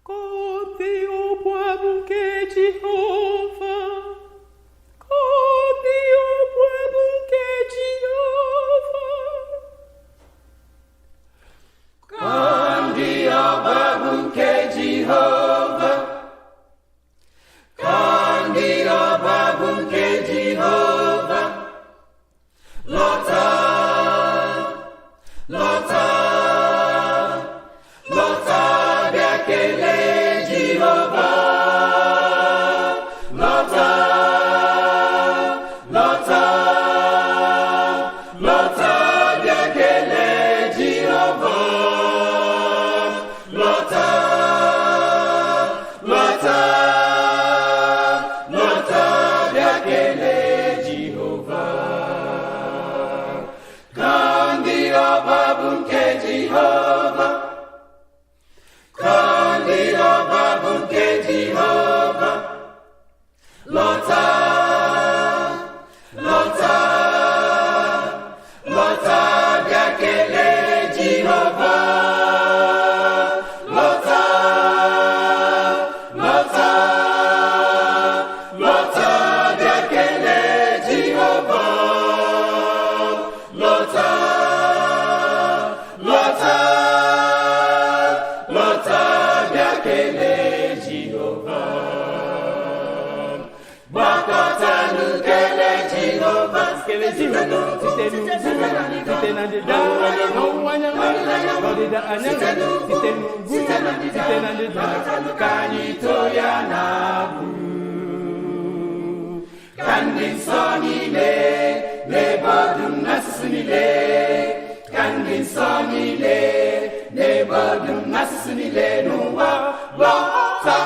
Conti o pueblo que Jehová, conti o pueblo que Jehová, conti o pueblo que Jehová, conti o pueblo que Jehová, lota, lota, lota. Biakele Jehovah, lota, lota, lota, biakele Jehovah, lota, lota, lota, biakele Jehovah. Kandi obabunke Jehovah. Kandi obabunke Jehovah, lota, lota, lota, biakele Jehovah, lota, lota, lota, biakele Jehovah, lota, lota. Lota biakele Jehovah, bakata nukele Jehovah, kele Jehovah, titenu, titenandida, no wanyanga, bodida anyanga, titenu, titenandida, kanito ya nabu, kandin sonile, lebodum nasunile, kandin sonile. Nebadum nasunile nuwa lota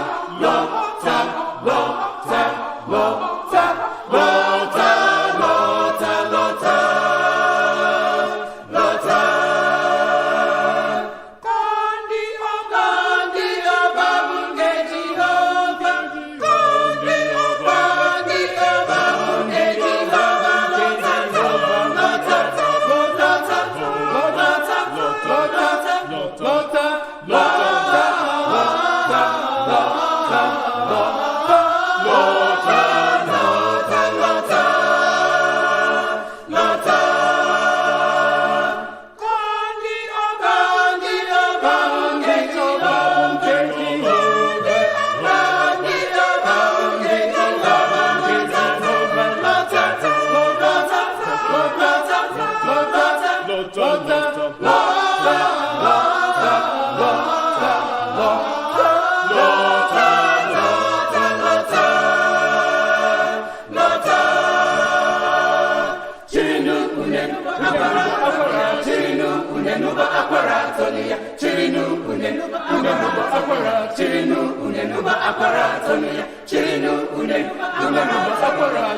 lota lota lota lota lota lota lota kandi obabunge Jehovah, kandi obabunge Jehovah, lota lota lota lota. Lota, lota, lota, lota, lota, lota, lota, lota. Kandi obabunge Jehovah, kandi obabunge Jehovah, lota, lota, lota, lota. Chirinu unenuba akwara, chirinu unenuba akwara, chirinu unenuba akwara,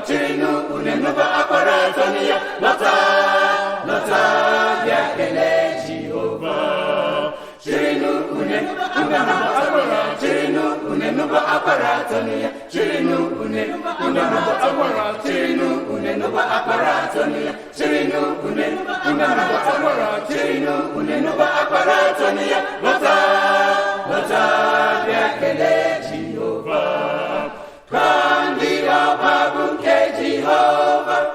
chirinu unenuba akwara, lota, lota, biakele Jehovah, chirinu unenuba akwara, chirinu unenuba akwara, chirinu unenuba akwara, chirinu unenuba akwara, chirinu unenuba akwara, chirinu unenuba akwara, lota, lota, biakele Jehovah, kandi obabunke Jehovah,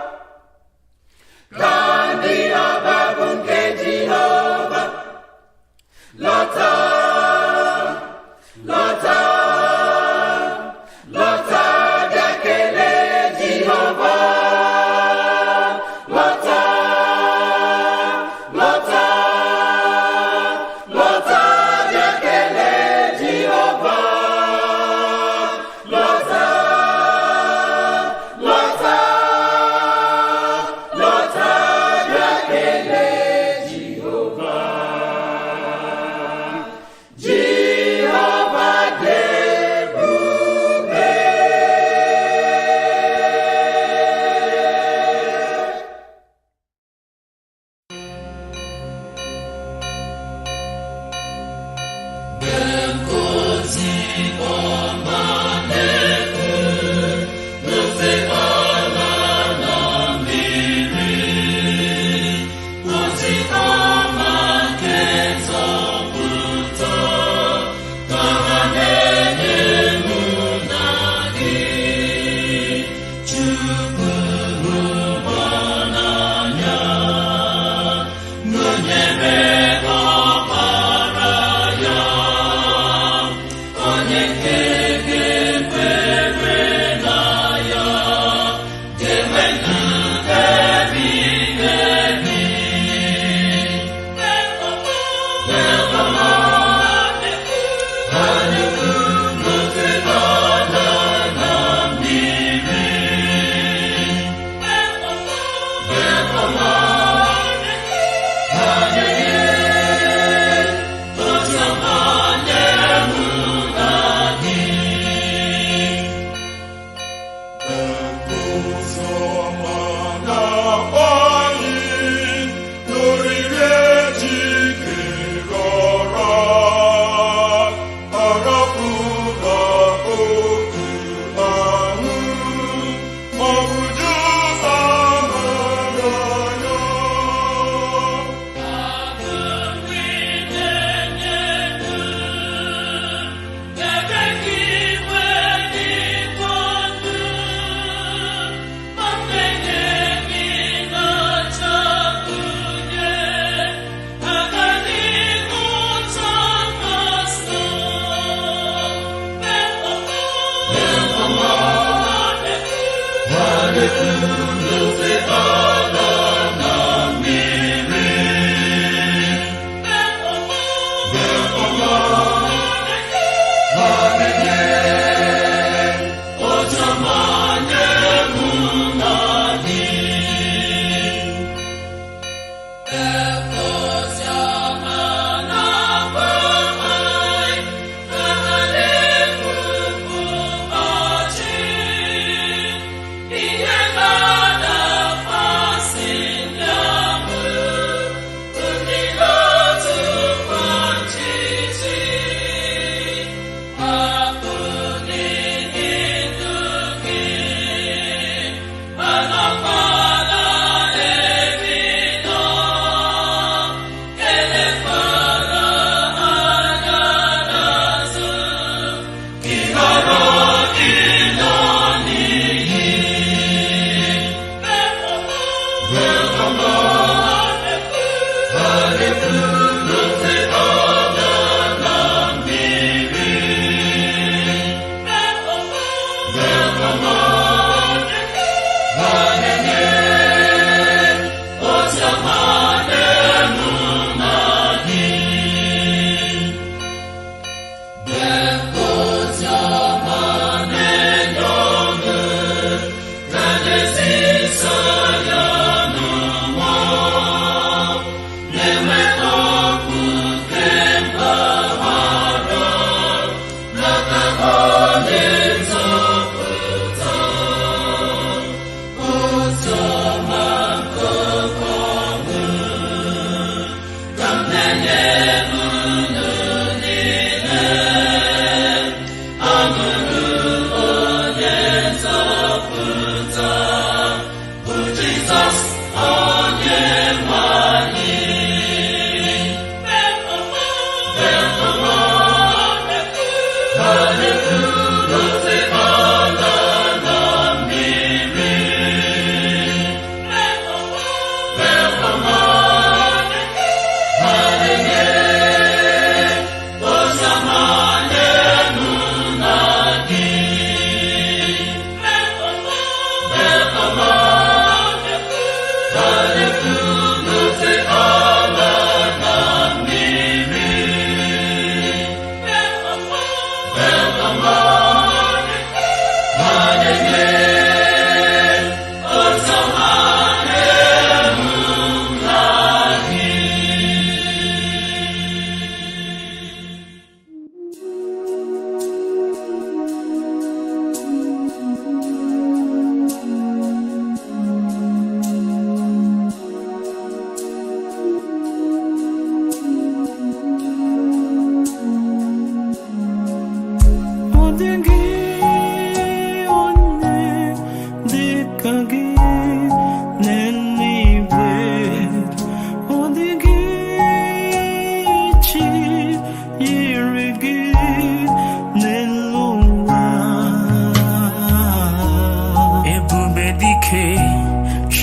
kandi obabunke Jehovah, lota, lota, lota, biakele Jehovah, lota, lota.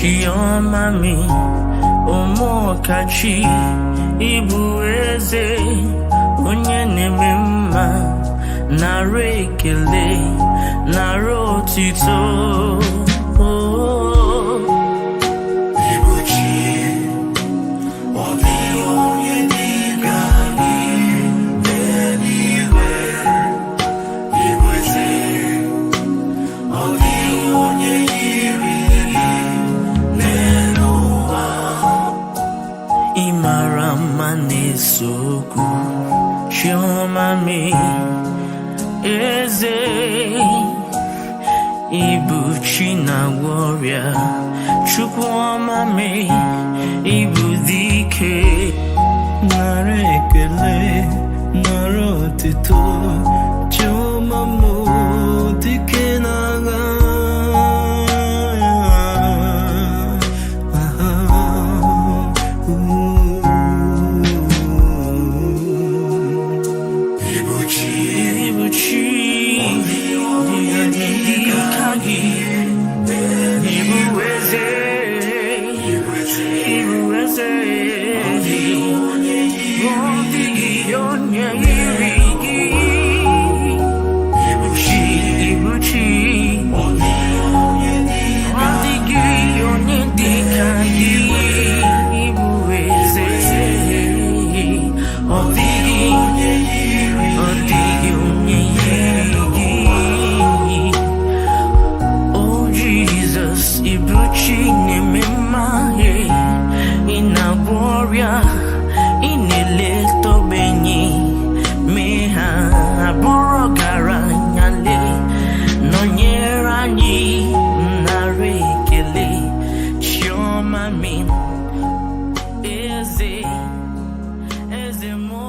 Chiomami Omokachi Ibu eze onye na-eme mma nara ekele nara otito Soku Chiomami Eze Ibuchi na warrior Chukwuomami Ibu dike nara ekele nara otito Chiomamo dike n'agha warrior in a little benny. Meha aburo garanyale no nyerani narekele choma min eze mo.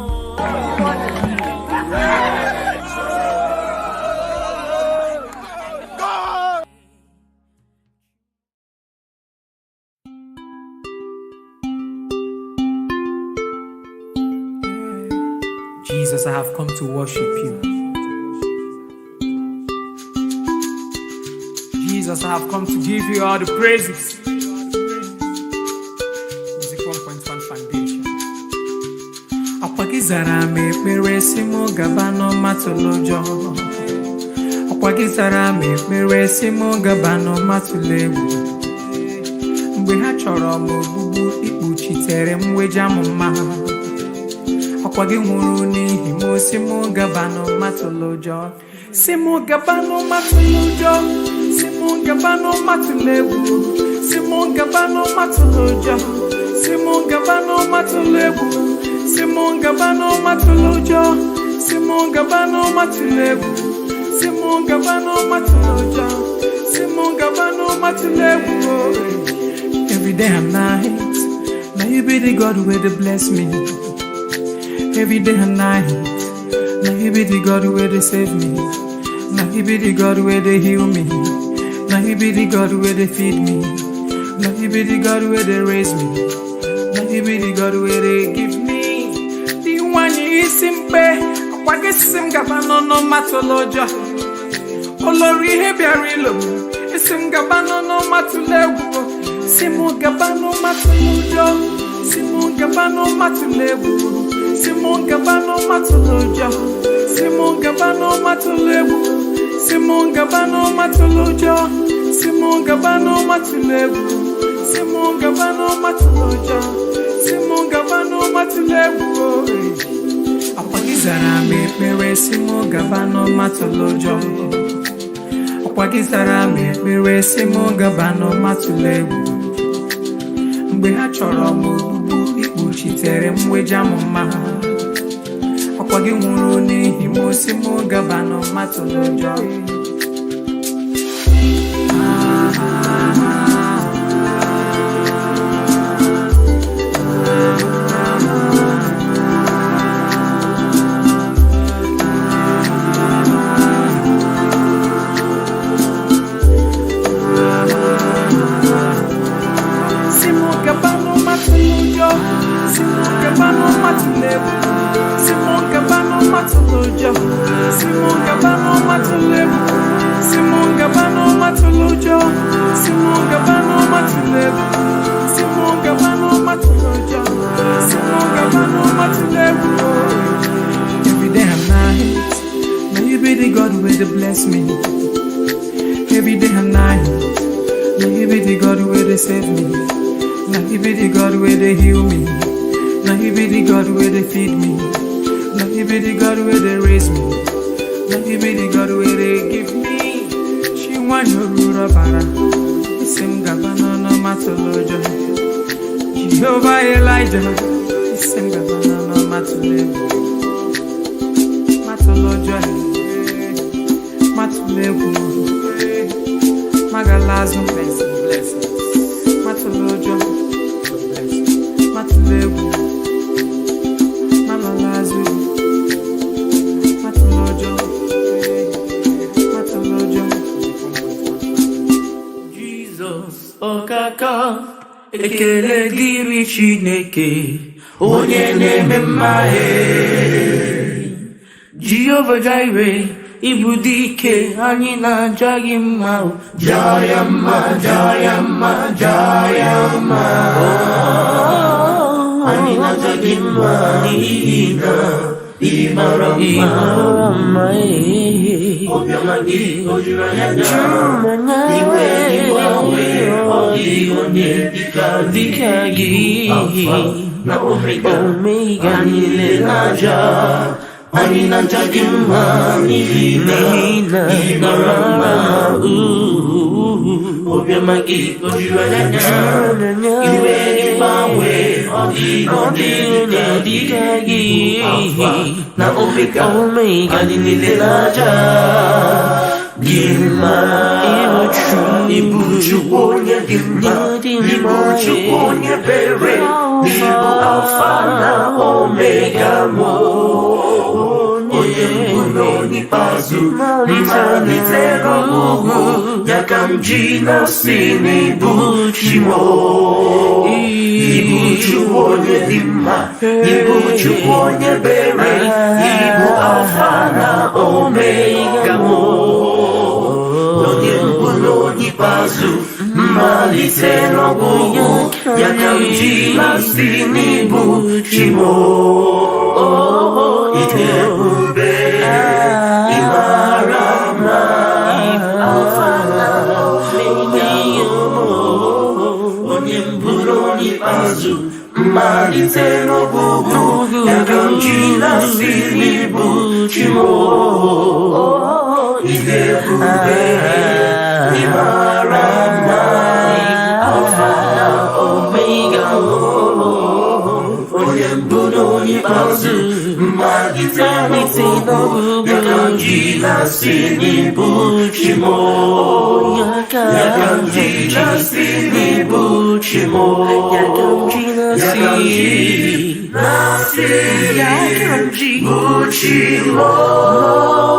Jesus, I have come to worship you. Jesus, I have come to give you all the praises. Music 1.1 Foundation. Akwagizara me meresimo gabano matolojo. Akwagizara me meresimo gabano matulewu. Mgbe ha chọrọ m ogbugbu ikpuchitere m weja m mma. Akwagi nwụrụ n'ihi m osimo gabano matolojo. Simo gabano matolojo. Simo gabano matulewu. Simo gabano matolojo. Simo gabano matulewu. Simo gabano matolojo. Simo gabano matulewu. Simo gabano matolojo. Simo gabano matulewu. Every day and night, now you be the God where they bless me. Every day and night, now you be the God where they save me. Now you be the God where they heal me. Now you be the God where they feed me. Now you be the God where they raise me. Now you be the God where they give me. The one you simple, Akwagi gabano no matolojo. Olori hebiarilo, isim gabano no matulewu. Simo gabano matulewu. Simo gabano matulewu. Simo gabano matolojo. Simo gabano matulewu. Simo gabano matolojo. Simo gabano matulewu. Simo gabano matolojo. Simo gabano matulewu. Akwagizara me mere simo gabano matolojo. Akwagizara me mere simo gabano matulewu. Mgbe ha chọrọ m ogbugbu ikpuchitere m weja m mma. Akwagi nwụrụ n'ihi m osimo gabano matolojo. Simo gabano matolojo. Simo gabano matulewu. Simo gabano matolojo. Simo gabano matulewu. Simo gabano matolojo. Simo gabano matulewu. Simo gabano matolojo. Simo gabano matulewu. Every day and night, now you be the God where they bless me. Every day and night, now you be the God where they save me. Now you be the God where they heal me. Now you be the God where they feed me. Now you be the God where they raise me. Now you be the God where they give me. She want your rura bara. Isim gabano no matolojo. Jehovah Elijah. Isim gabano no matulewu. Matolojo. Matulewu. Magalazo blessings. Matolojo. Matulewu. Magalazo. Matolojo. Matolojo. Jesus, okaka, ekele diri Chineke, onye na-eme mma. Jehovah Jireh, ibu dike anyị na-aja gị mma. Jaya mma, jaya mma, jaya mma. Anyị na-aja gị mma n'ihi na ị mara mma. Obiọma gị o juru anya iwe gị gbanwe, ọ dịghị onye dịka gị. Alfa na Omega, anyị na-aja. Anyị na-aja gị mma n'ihi na ị mara mma. obiọma gị o juru anya iwe gị gbanwee ọ dịka gị Alfa na Omega anyị niile n'aja gị mma ịbụ Chukwu onye dị mma ịbụ Chukwu onye bere ịbụ Alfa na Omega mụ onye mbụ na onye ikpeazụ mmalite n'ọgwụgwụ ya ka m ji na-asị n'ịbụ Chi m ịbụ Chukwu onye dị mma ịbụ Chukwu onye bere ịbụ Alfa na Omega m onye mbụ na onye ikpeazụ mmalite n'ọgwụgwụ ya ka m ji na-asị n'ịbụ Chi m ịdị ebube ịmara mma Alfa na Omega onye mbụ na onye ikpeazụ mmalite n'ọgwụgwụ ya ka m ji na-asị n'ịbụ Chi m ịdị ebube ịmara mma Alfa na Omega onye mbụ na onye ikpeazụ mmalite n'ọgwụgwụ ya ka m ji na-asị n'ịbụ Chi m ya ka m ji na-asị n'ịbụ Chi m ya ka m ji na-asị bụ Chi m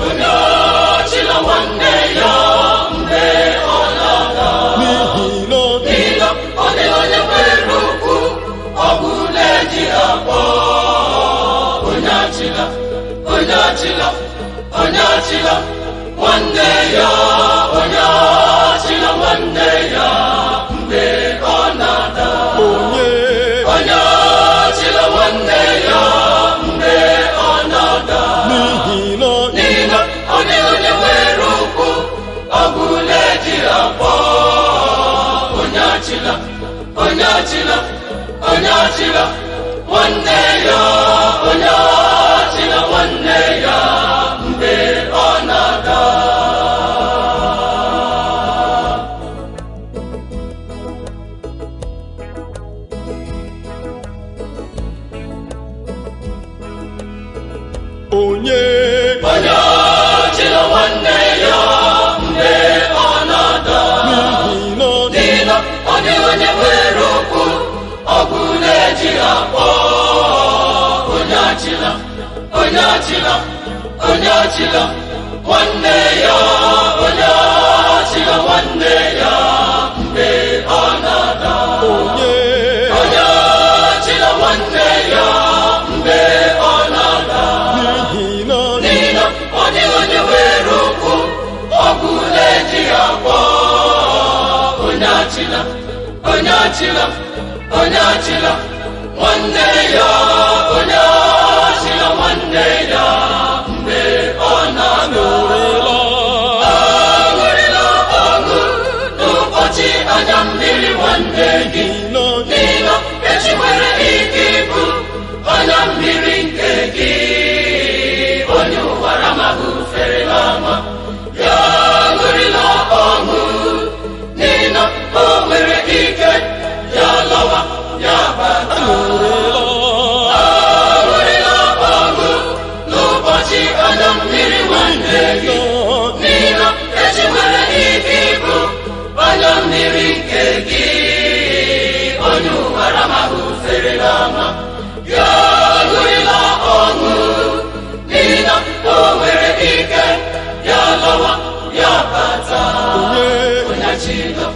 onye achịla nwanne ya mgbe ọ na-ada, n'ihi na ọ dịghị onye nwere okwu ọ bụla eji akpọ onye achịla nwanne ya, onye achịla nwanne ya mgbe ọ na-ada, onye achịla nwanne ya mgbe ọ na-ada, n'ihi na ọ dịghị onye nwere okwu ọ bụla eji akpọ onye achịla nwanne ya, onye achịla nwanne ya mgbe ọ na-ada. Onye achịla nwanne ya mgbe ọ na-ada, n'ihi na ọ dịghị onye nwere okwu ọ bụla eji akpọ onye achịla nwanne ya, onye achịla nwanne ya mgbe ọ na-ada, onye achịla nwanne ya mgbe ọ na-ada, n'ihi na ọ dịghị onye nwere okwu ọ bụla eji akpọ onye achịla nwanne ya, onye achịla nwanne ya mgbe ọ na-ada. Aṅụrịla ọṅụ n'ụbọchị anya mmiri nwanne gị, n'ihi na echi nwere ike ịbụ anya mmiri nke gị. Onye ụwa amaghị ufere n'ama ya, aṅụrịla ọṅụ n'ihi na o nwere ike ya lawa ya bata. Aṅụrịla ọṅụ n'ụbọchị anya mmiri nwanne gị, n'ihi na echi nwere ike ịbụ anya mmiri nke gị. Onye ụwa amaghị ufere n'ama ya, aṅụrịla ọṅụ n'ihi na o nwere ike ya lawa ya bata. Onye achịla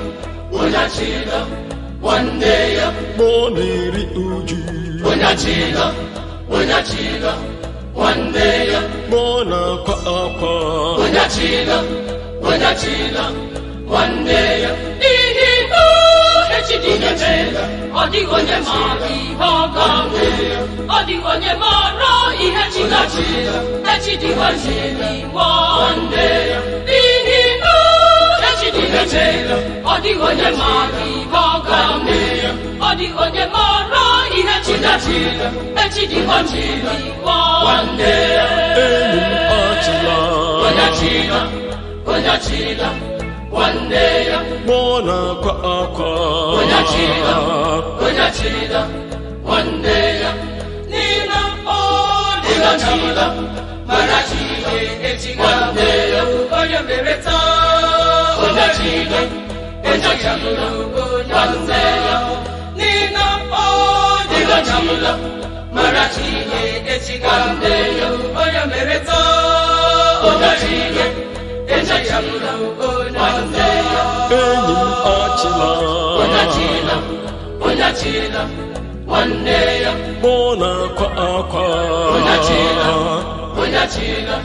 nwanne ya ma ọ na-eri uju, onye achịla nwanne ya ma ọ na-akwa akwa, onye achịla nwanne ya, n'ihi na echi dị ime, ọ dịghị onye maara ihe ọ ga-abụ, ọ dịghị onye maara ihe chi ga-achị, echi dị nwanne nwanne ya, n'ihi na echi dị ime, ọ dịghị onye maara ihe ọ ga-abụ, ọ dịghị onye maara ihe chi ga-achị, echi dị nwanne ya. Onye achịla nwanne ya ma ọ na-akwa akwa, onye achịla nwanne ya, n'ihi na ọ dịghị mara ihe echi nwanne ya, onye mere taa onye achịla nwanne ya, n'ihi na ọ dịghị mara ihe echi nwanne ya, onye mere taa onye achịla nwanne ya. Enyi m achịla nwanne ya ma ọ na-akwa akwa, onye achịla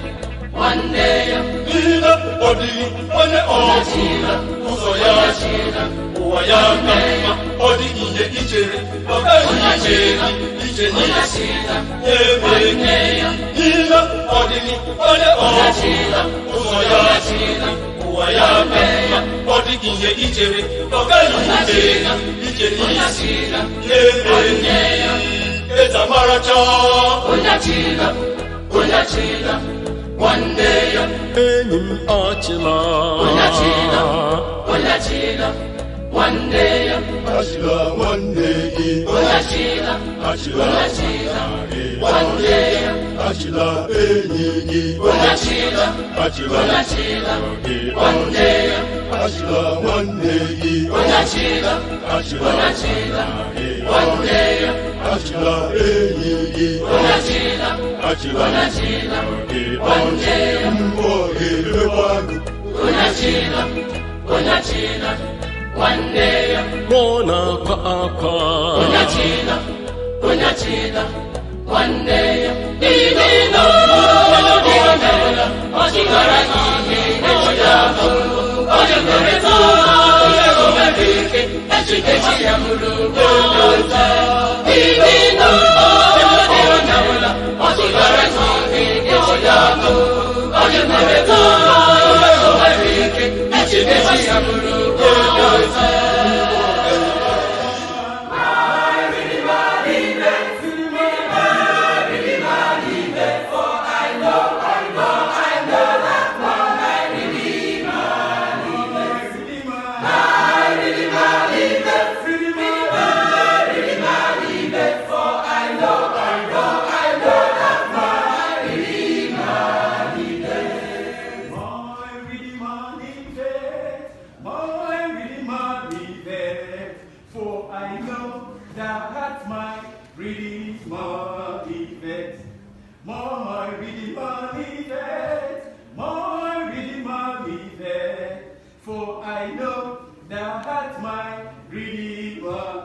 nwanne ya, n'ihi na ọ dịghị onye ọbụla ụzọ ya ụwa ya ka mma, ọ dị ihe ichere ọ gaghị iche n'isi ya emere, n'ihi na ọ dịghị onye ọbụla ụzọ ya ụwa ya ka mma, ọ dị ihe ichere ọ gaghị iche n'isi ya emere. Ezamaracha onye achịla nwanne ya, enyi m achịla nwanne ya, achịla nwanne gị, onye achịla nwanne ya, achịla enyi gị, onye achịla nwanne ya, achịla nwanne gị, onye achịla nwanne ya, achịla ehihie achịla oge ọchị mmụọ ga-emekwa gị mmụọ na-akwa akwa nwanne ya n'ihi na ọ chịgara ihe ya onye mere ike echiche ya mụrụ ọzọ n'ihi na ọ chịgara ihe ya onye mere ike echiche ya mụrụ ọzọ. I know that my Redeemer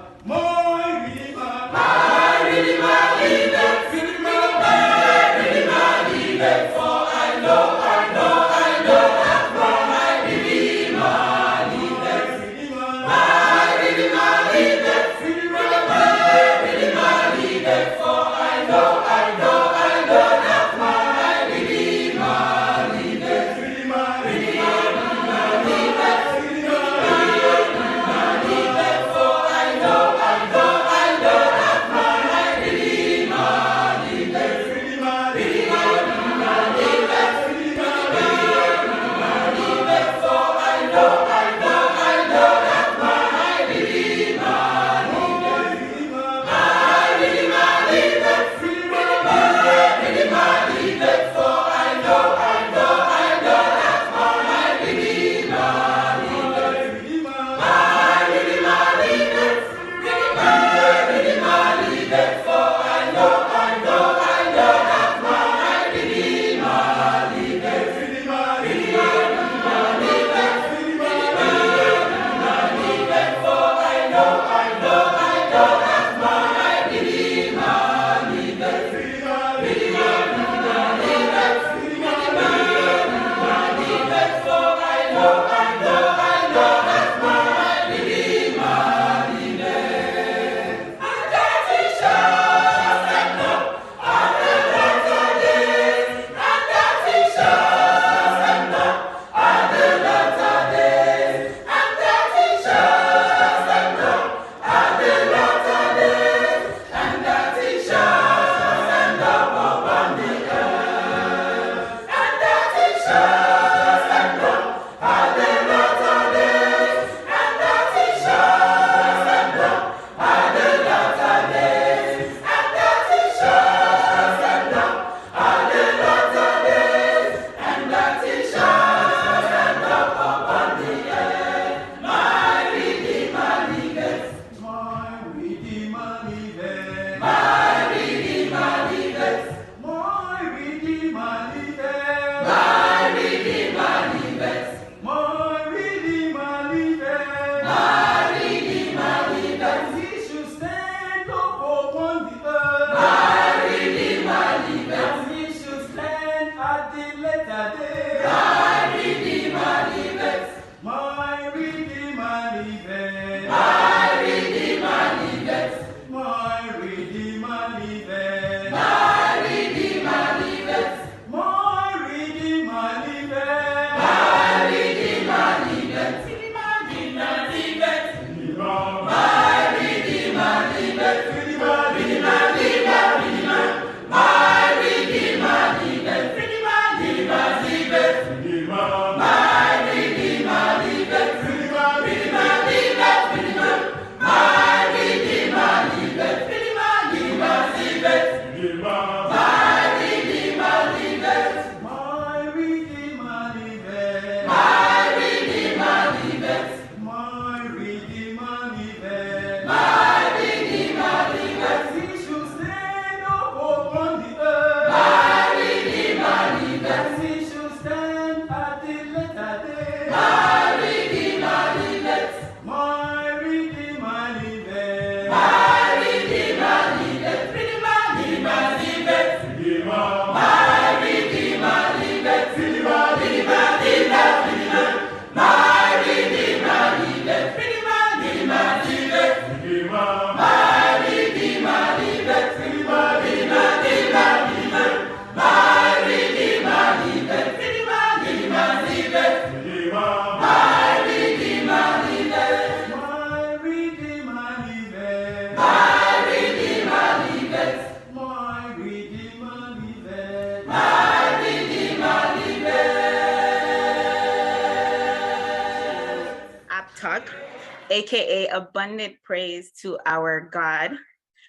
aka Abundant Praise to Our God.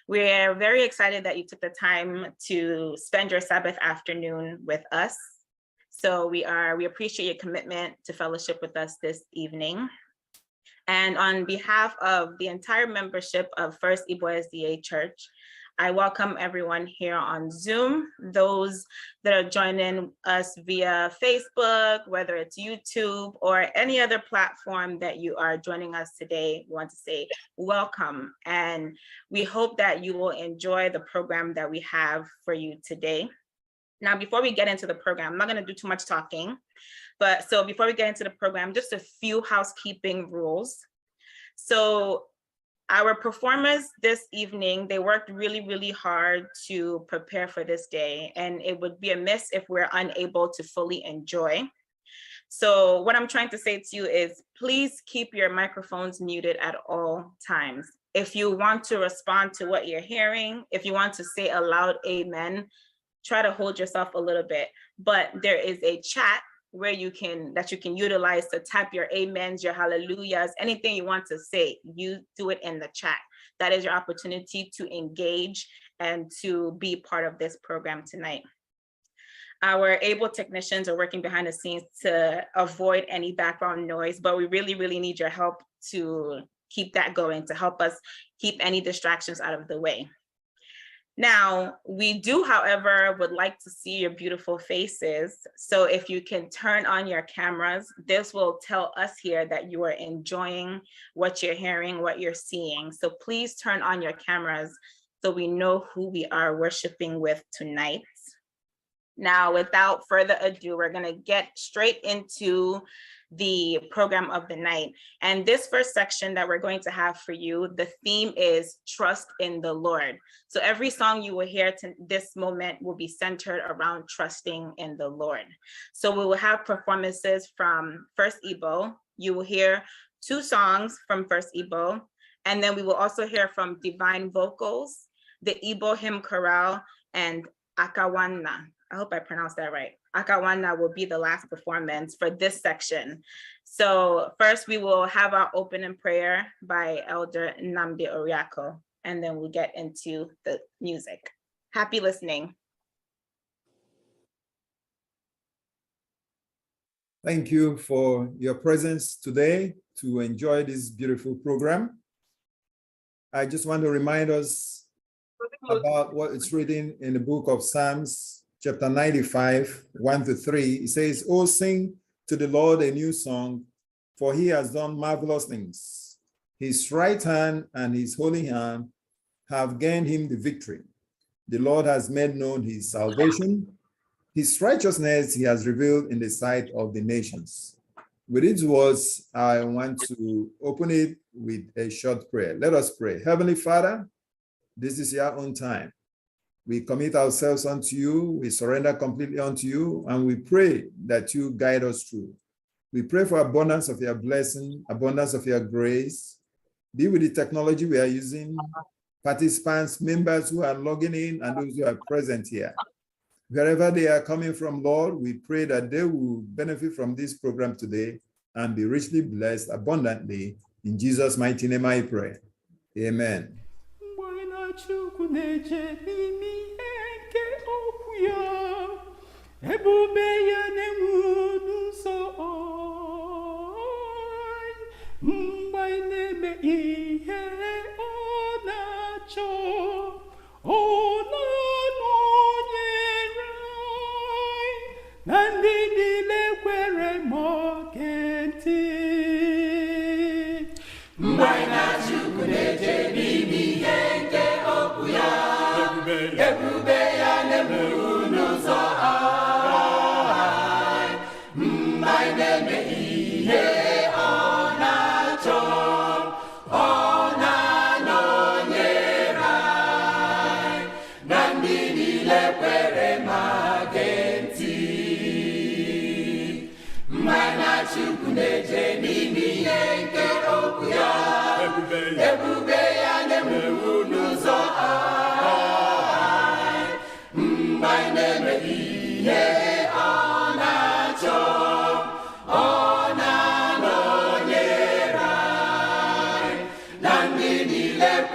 We're very excited that you took the time to spend your Sabbath afternoon with us. So we appreciate your commitment to fellowship with us this evening. And on behalf of the entire membership of First Igbo SDA Church, I welcome everyone here on Zoom, those that are joining us via Facebook, whether it's YouTube or any other platform that you are joining us today. We want to say welcome, and we hope that you will enjoy the program that we have for you today. Now, before we get into the program, I'm not going to do too much talking, but so before we get into the program, just a few housekeeping rules. So our performers this evening, they worked really, really hard to prepare for this day, and it would be amiss if we're unable to fully enjoy. So what I'm trying to say to you is, please keep your microphones muted at all times. If you want to respond to what you're hearing, if you want to say a loud amen, try to hold yourself a little bit. But there is a chat where you can utilize to type your amens, your hallelujahs, anything you want to say, you do it in the chat. That is your opportunity to engage and to be part of this program tonight. Our able technicians are working behind the scenes to avoid any background noise, but we really, really need your help to keep that going, to help us keep any distractions out of the way. Now, we do, however, would like to see your beautiful faces. So if you can turn on your cameras, this will tell us here that you are enjoying what you're hearing, what you're seeing. So please turn on your cameras so we know who we are worshiping with tonight. Now, without further ado, we're gonna get straight into the program of the night. And this first section that we're going to have for you, the theme is Trust in the Lord. So every song you will hear to this moment will be centered around trusting in the Lord. So we will have performances from First Igbo. You will hear 2 songs from First Igbo, and then we will also hear from Divine Vocals, the Igbo Hymn Chorale, and Akawanna. I hope I pronounced that right. Akawanna will be the last performance for this section. So first we will have our opening prayer by Elder Nnamdi Oriako, and then we'll get into the music. Happy listening. Thank you for your presence today to enjoy this beautiful program. I just want to remind us about what it's written in the book of Psalms, chapter 95, 1-3. It says, "Oh, sing to the Lord a new song, for he has done marvelous things. His right hand and his holy hand have gained him the victory. The Lord has made known his salvation. His righteousness he has revealed in the sight of the nations." With these words, I want to open it with a short prayer. Let us pray. Heavenly Father, this is your own time. We commit ourselves unto you, we surrender completely unto you, and we pray that you guide us through. We pray for abundance of your blessing, abundance of your grace. Be with the technology we are using, participants, members who are logging in, and those who are present here. Wherever they are coming from, Lord, we pray that they will benefit from this program today and be richly blessed abundantly. In Jesus' mighty name I pray. Amen.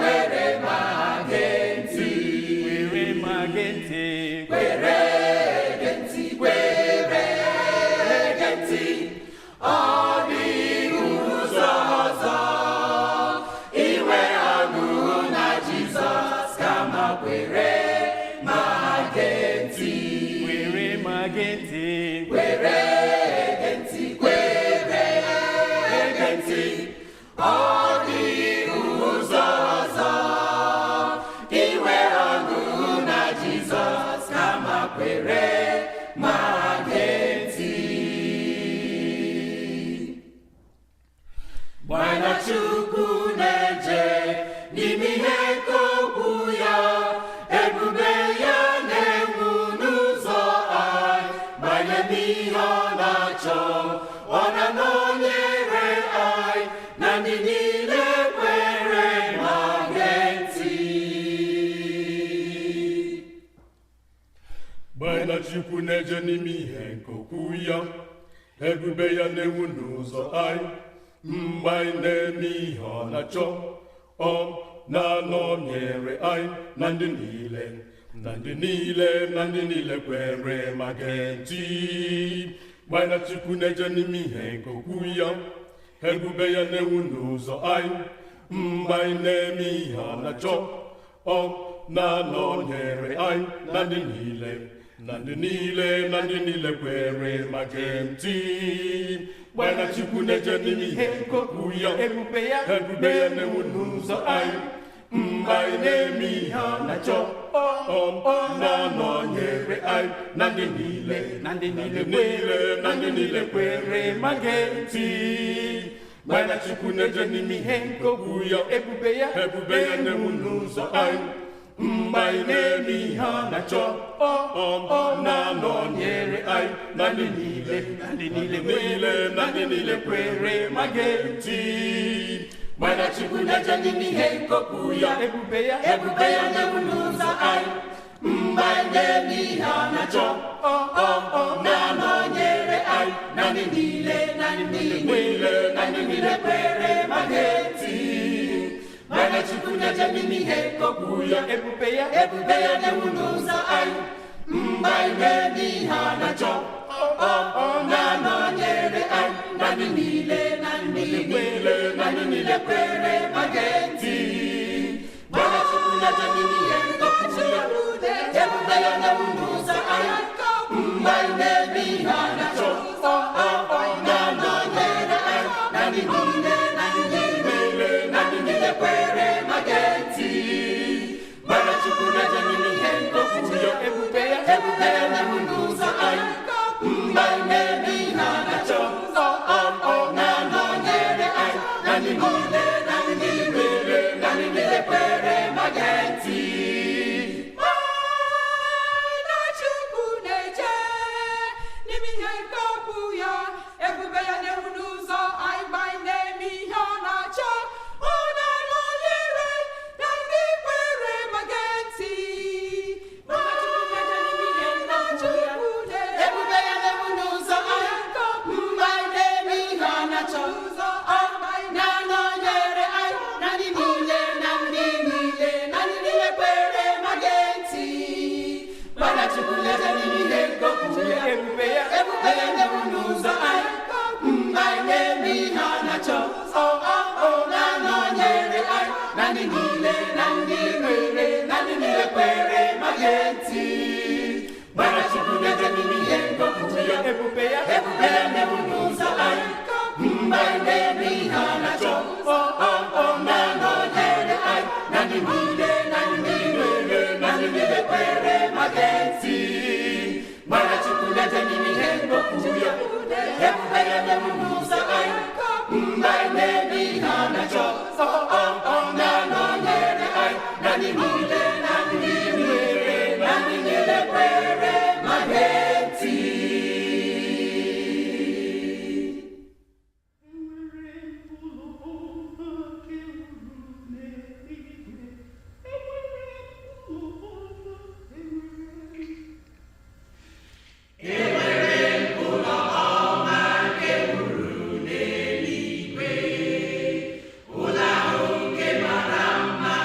kwere ma gee ntị. Kwere ma gee ntị. Kwere gee ntị, kwere gee ntị. Ọ dịghị ụzọ ọzọ inwe ọṅụ na Jizọs kama kwere ma gee ntị. Kwere ma gee ntị. Kwere gee ntị, kwere gee ntị. Ọ dịghị ụzọ ọzọ inwe ọṅụ na Jizọs kama kwere ma gee ntị. Gbana Chukwu na-eje n'ime ihe nke okwu ya, ebube ya na-enwu n'ụzọ anyị. Gbanye n'ihe ọ na-achọ, ọ na-anọnyere anyị na ndị niile kwere ma gee ntị. Gbana Chukwu na-eje n'ime ihe nke okwu ya, ebube ya na-enwu n'ụzọ anyị. Mgbe anyị na-eme ihe ọ na-achọ, ọ na-anọnyere anyị na ndị niile, na ndị niile, na ndị niile kwere ma gee ntị. Gbana Chukwu na-eje n'ime ihe nke okwu ya, ebube ya na-enwu n'ụzọ anyị. Mgbe anyị na-eme ihe ọ na-achọ, ọ na-anọnyere anyị na ndị niile, na ndị niile, na ndị niile kwere ma gee ntị. Gbana Chukwu na-eje n'ime ihe nke okwu ya, Ebube ya na-enwu n'ụzọ anyị. Mgbe anyị na-eme ihe ọ na-achọ, ọ na-anọnyere anyị na ndị niile, na ndị niile na ndị niile kwere ma gee ntị. Gbana Chukwu na-eje n'ime ihe nke okwu ya, ebube ya na-enwu n'ụzọ anyị. Mgbe anyị na-eme ihe ọ na-achọ, ọ na-anọnyere anyị na ndị niile, na ndị niile na ndị niile kwere ma gee ntị. Gbana Chukwu na-eje n'ime ihe nke okwu ya, ebube ya na-enwu n'ụzọ anyị. Mgbe anyị na-eme ihe ọ na-achọ, ọ na-anọnyere anyị na ndị niile, na ndị niile, na ndị niile kwere ma gee ntị. Gbana Chukwu na-eje n'ime ihe nke okwu ya, ebube ya na-enwu n'ụzọ anyị. Mgbe anyị na-eme ihe ọ na-achọ, ọ na-anọnyere anyị na ndị niile, na ndị niile, na ndị niile kwere ma gee ntị. Gbana Chukwu na-eje n'ime ihe nke okwu ya, ebube ya na-enwu n'ụzọ anyị. Mgbe anyị na-eme ihe ọ na-achọ, ọ na-anọnyere anyị na ndị niile, na ndị niile, na ndị niile kwere ma gee ntị. Gbana Chukwu na-eje n'ime ihe nke okwu ya, ebube ya na-enwu n'ụzọ anyị. Mgbe anyị na-eme ihe ọ na-achọ, ọ na-anọnyere anyị na ndị niile, na ndị niile, na ndị niile kwere ma gee ntị. Gbana Chukwu na-eje n'ime ihe nke okwu ya, ebube ya na-enwu n'ụzọ anyị. Mgbe anyị na-eme ihe ọ na-achọ, ọ na-anọnyere na ndị kwere ma gee ntị. Gbana Chukwu na-eje n'ime ihe nke okwu ya, Ebube ya na-enwu n'ụzọ anyị. Mgbe anyị na-eme ihe ọ na-achọ, ọ na-anọnyere anyị na ndị niile, na ndị niile, na ndị niile kwere ma gee ntị. Gbana Chukwu na-eje n'ime ihe nke okwu ya, ebube ya na-enwu n'ụzọ anyị. Mgbe anyị na-eme ihe ọ na-achọ, ọ na-anọnyere anyị na ndị niile, na ndị niile, na ndị niile kwere ma gee ntị. Gbana Chukwu na-eje n'ime ihe nke okwu ya, ebube ya na-enwu n'ụzọ anyị. Mgbe anyị na-eme ihe ọ na-achọ, ọ na-anọnyere anyị na ndị niile, na ndị niile, na ndị niile kwere ma gee ntị. Gbana Chukwu na-eje n'ime ihe nke okwu ya, ebube ya na-enwu n'ụzọ anyị. Mgbe anyị na-eme ihe ọ na-achọ, ọ na-anọnyere anyị na ndị niile, na ndị niile, na ndị niile kwere ma gee ntị. Ụlọ ahụ nke mara mma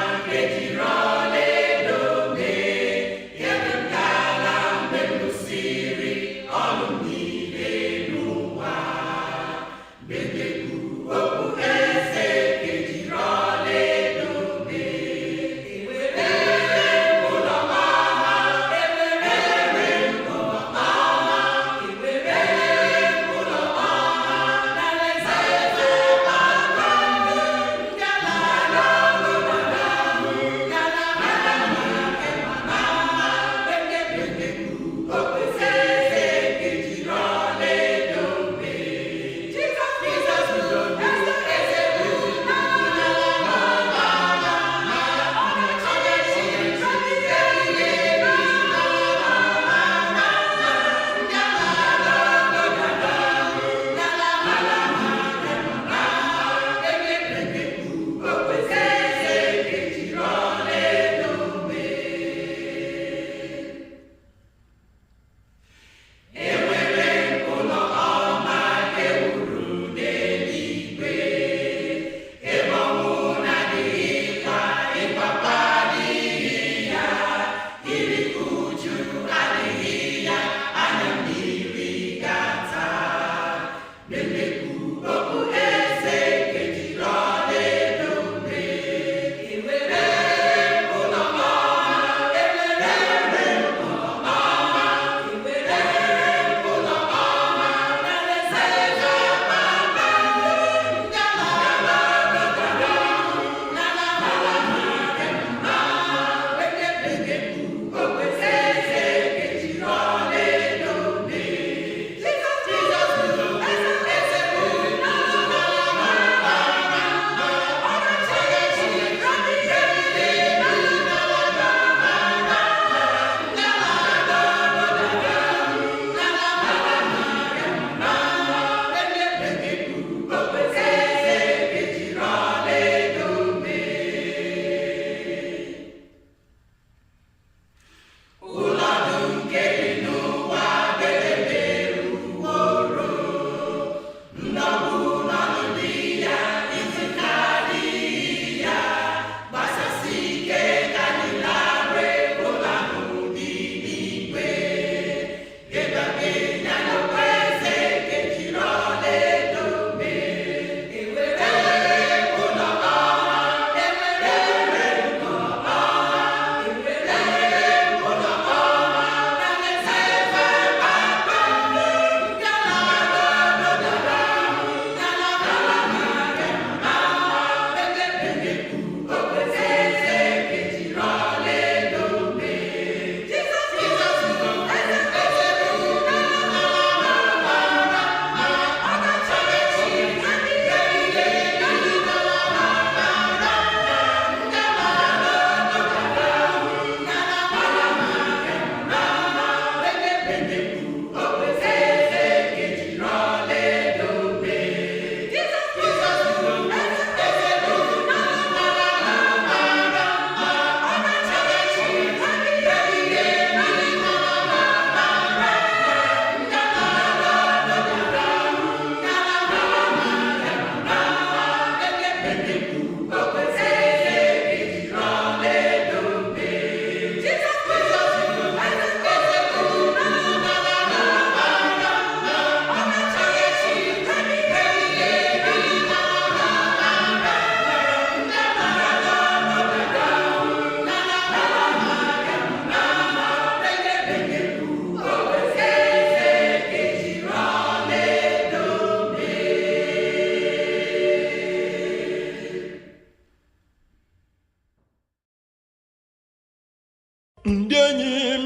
ndị enyi m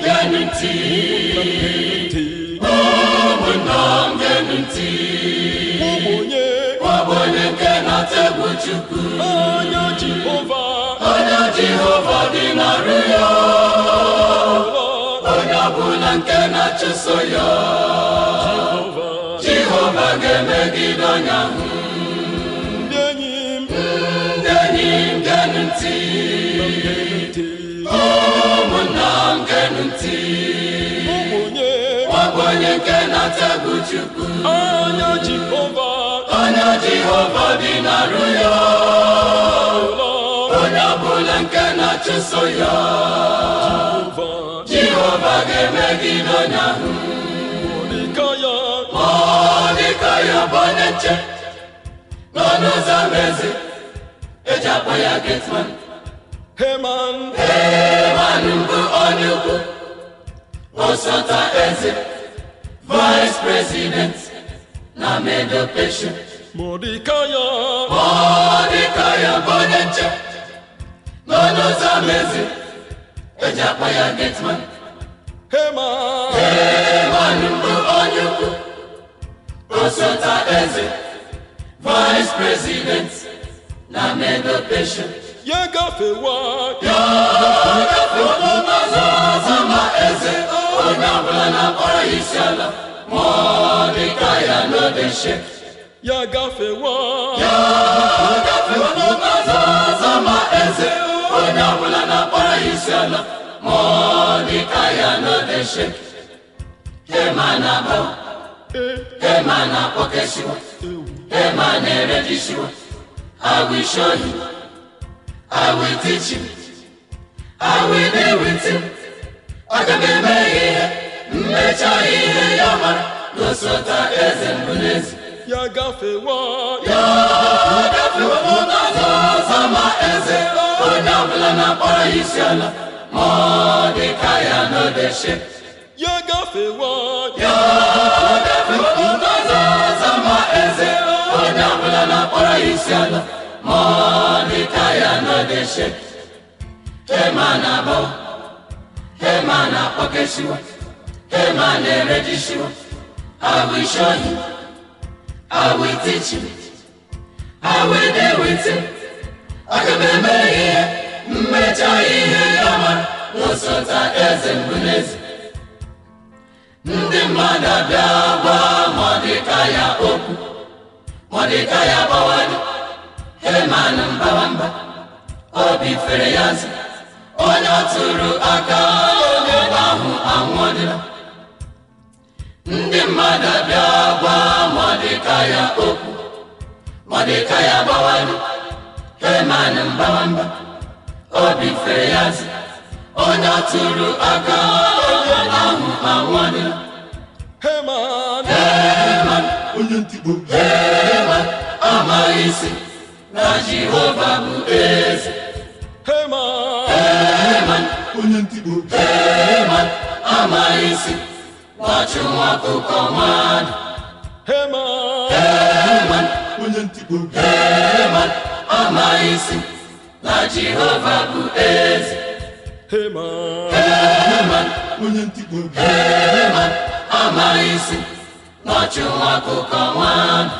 genu ntị ụmụnna m genu ntị onye nke na-ata egwu Chukwu anya Jehova dị n'arụ ya onye ọbụla nke na-achụso ya Jehova ga-emegide onye ahụ ndị enyi m genu ntị ụmụnna m genu ntị onye nke na-ata egwu Chukwu anya Jehova dị n'arụ ya onye ọbụla nke na-achụso ya Jehova ga-emegide onye ahụ ọ dịka ya bụ onye nche n'ọnụ ụzọ ama eze eji akpọ ya Gateman Heman bụ onye ukwu osote eze vice president na Medo Pesha Mordecai bụ onye nche n'ọnụ ụzọ ama eze eji akpọ ya Gateman Heman bụ onye ukwu osote eze vice president na Medo Pesha ya gafewa n'ụzọ ama eze onye ọbụla na-akpọrọ ya isi ala Mordecai n'odeshe ya gafewa n'ụzọ ama eze onye ọbụla na-akpọrọ ya isi ala Mordecai n'odeshe Heman na-akpọkeshiwa Heman na-erejishiwa I will show you I will teach you I will deal with you aga m eme ihe mmecha ihe ya mara n'osota eze mbụ n'ezi ya gafewa n'ụzọ ama eze onye ọbụla na-akpọrọ ya isi ala Mordecai n'odeshe ya gafewa n'ụzọ ama eze onye ọbụla na-akpọrọ ya isi ala Mordecai n'odeshe Heman na-akpọkeshiwa Heman na-erejishiwa I will show you I will teach you I will deal with you aga m eme ihe mmecha ihe ya mara n'osota eze mbụ n'ezi ndị mmadụ abịa gwa Mordecai okwu Mordecai agbawanye Heman mbawa mba obi fere ya nzi onye ọ tụrụ aka onye ahụ anwụọdịla ndị mmadụ abịa gwa Mordecai okwu Mordecai agbawanye Heman mbawa mba obi fere ya nzi onye ọ tụrụ aka onye ahụ anwụọdịla Heman onye ntikpo Heman amaghị isi na Jehova bụ eze Heman onye ntikpo Heman amaghị isi na-achụ nwa ọkụkọ mmadụ Heman onye ntikpo Heman amaghị isi na Jehova bụ eze Heman onye ntikpo Heman amaghị isi na-achụ nwa ọkụkọ mmadụ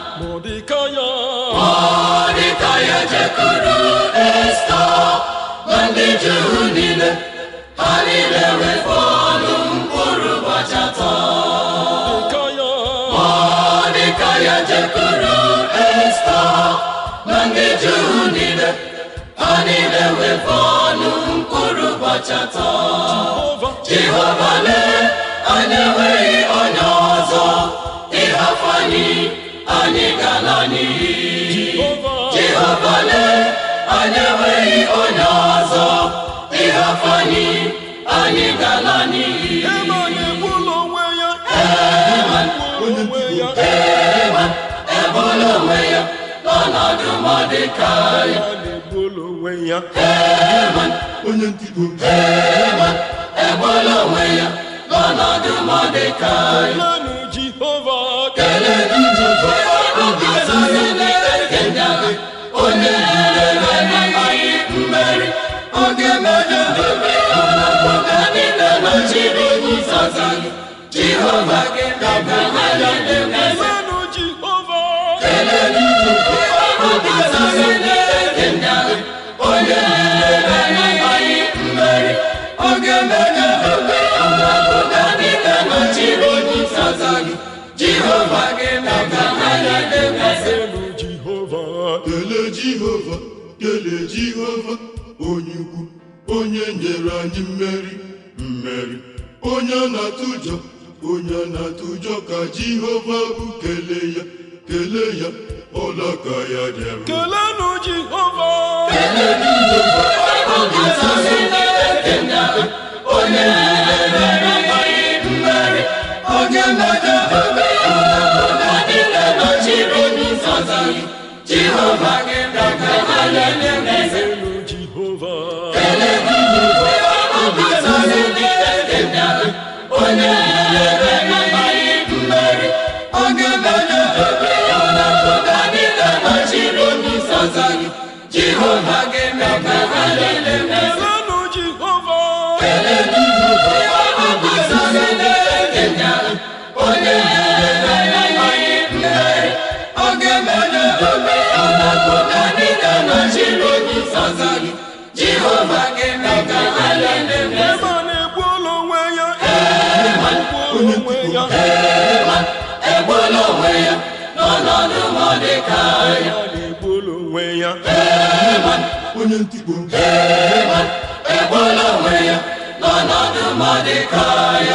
Mordecai jekuru Esta na ndị Juu niile ha niile wefọdụ mkpụrụ ụbọchị atọ Mordecai jekuru Esta na ndị Juu niile ha niile wefọdụ mkpụrụ ụbọchị atọ Jehova lee anyị enweghị onye ọzọ ịhapụ anyị gala n'iyi Jehova lee anyị enweghị onye ọzọ ịhapụ anyị gala n'iyi Heman ebula onwe ya n'ọnọdụ Mordecai Heman onye ntikpo Heman ebula onwe ya n'ọnọdụ Mordecai kelenu Jehova oge zazile onye nyere anyị mmeri oge meje oge mere obodo niile nọchiri ụzọ gị Jehova ga-eme ka ha niile gbaselu Jehova kelee Jehova kelee Jehova onye ukwu onye nyere anyị mmeri onye na-atụ ụjọ ka Jehova bụ kelee ya ọlaka ya dịrị kelenụ Jehova kelee Jehova onye nyere anyị mmeri oge mmeri obodo niile nọchiri ụzọ gị Jehova ga-eme ka ha niile gbaselu Jehova kelee Jehova onye nyere anyị mmeri oge mmeri obodo niile nọchiri ụzọ gị Jehova ga-eme ka ha niile gbaselu Jehova kelee Jehova onye nyere anyị mmeri oge mmeri obodo niile nọchiri ụzọ gị Jehova ga-eme ka ha niile gbaselu egbola onwe ya n'ọnọdụ Mọdekai egbola onwe ya onye ntikwu egbola onwe ya n'ọnọdụ Mọdekai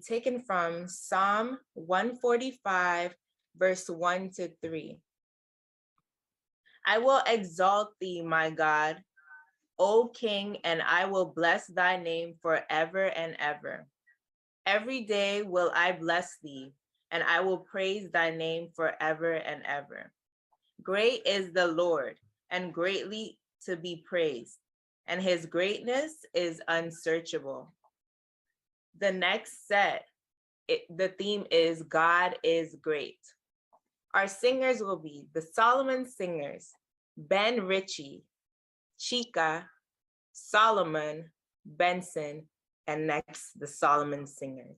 Taken from Psalm 145, verse 1 to 3. I will exalt thee, my God, O King, and I will bless thy name forever and ever. Every day will I bless thee, and I will praise thy name forever and ever. Great is the Lord, and greatly to be praised, and his greatness is unsearchable. The next set, the theme is God is great. Our singers will be the Solomon Singers, Ben Ritchie, Chica, Solomon, Benson, and next the Solomon Singers.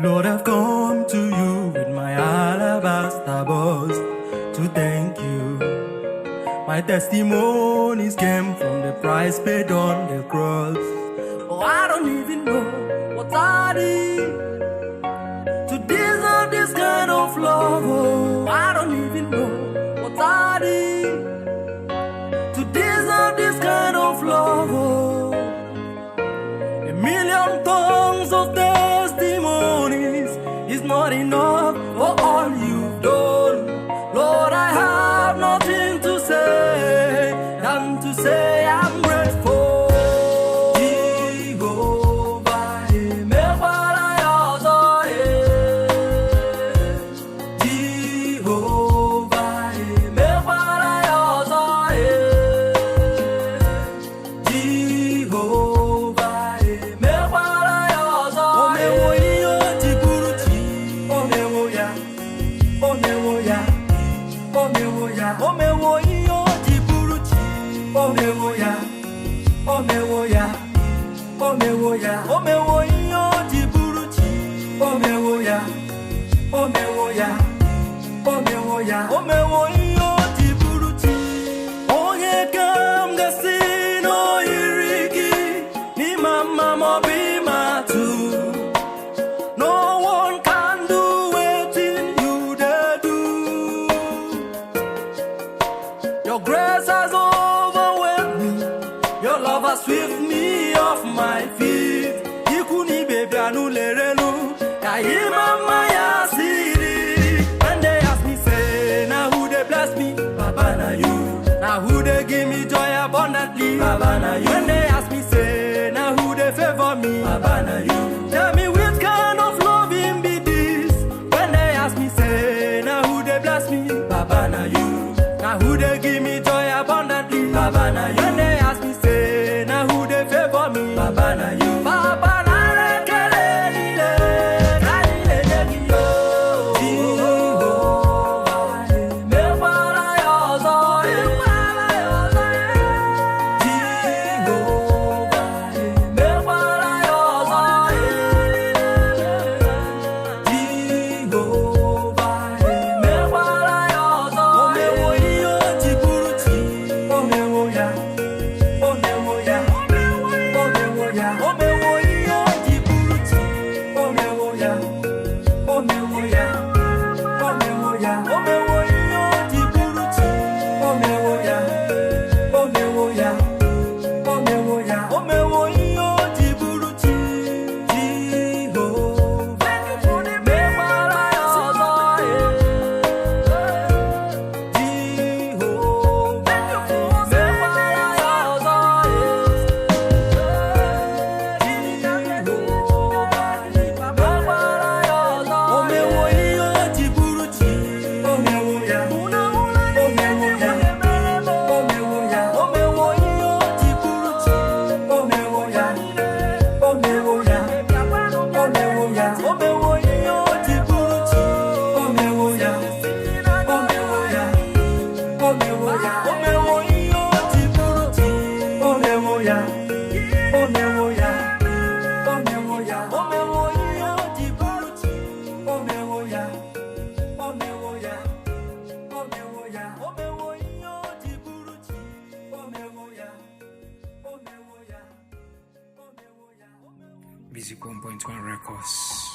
Lord, I've come to you with my alabaster box to thank you. My testimonies came from the price paid on the cross. Oh, I don't even know what I did to deserve this kind of love. Oh, I don't even know what I did to deserve this kind of love. Oh, a million tongues of testimonies is not enough for all you've done. Lord, I have nothing to say than to say I'm grateful. Jehovah, no one can do anything you dare do. Your grace has overwhelmed me. Your love has swept me off my feet. Ikuni baby anulerenu. Kaima maya siri. When they ask me say, now who they bless me? Baba na you. Now who they give me joy abundantly? Baba na you. When they ask me say, now who they favor me? Baba na you. Tell me which kind of loving be this? When they ask me say, now who they bless me? Baba na you. Now who they give me joy abundantly? Baba na you. When they ask me say, now who they favor me? Baba na you. Baba na rekele nile, kanile negiyo. Jehovah, mekwala yozo, mekwala yozo. Jehovah, mekwala yozo. Jehovah, mekwala yozo. Omewo iyo jiburuti, omewo ya, omewo ya, omewo ya, omewo iyo jiburuti, omewo ya, omewo ya, omewo ya, omewo iyo jiburuti, omewo ya, omewo ya, omewo ya, omewo iyo jiburuti. Jehovah, mekwala yozo, Music 1.1 Records.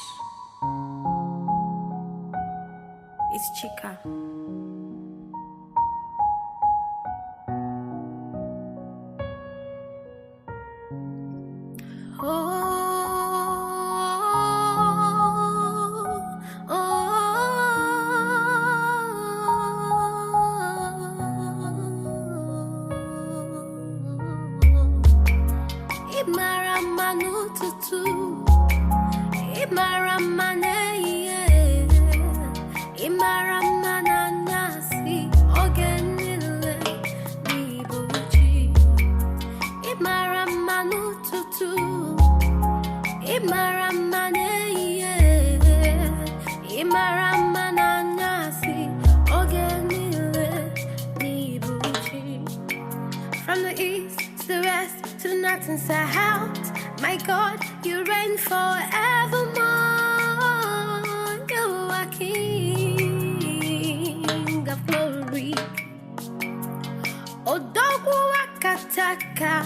It's Chica. From the east to the west to the north and south, my God, you reign forevermore. aka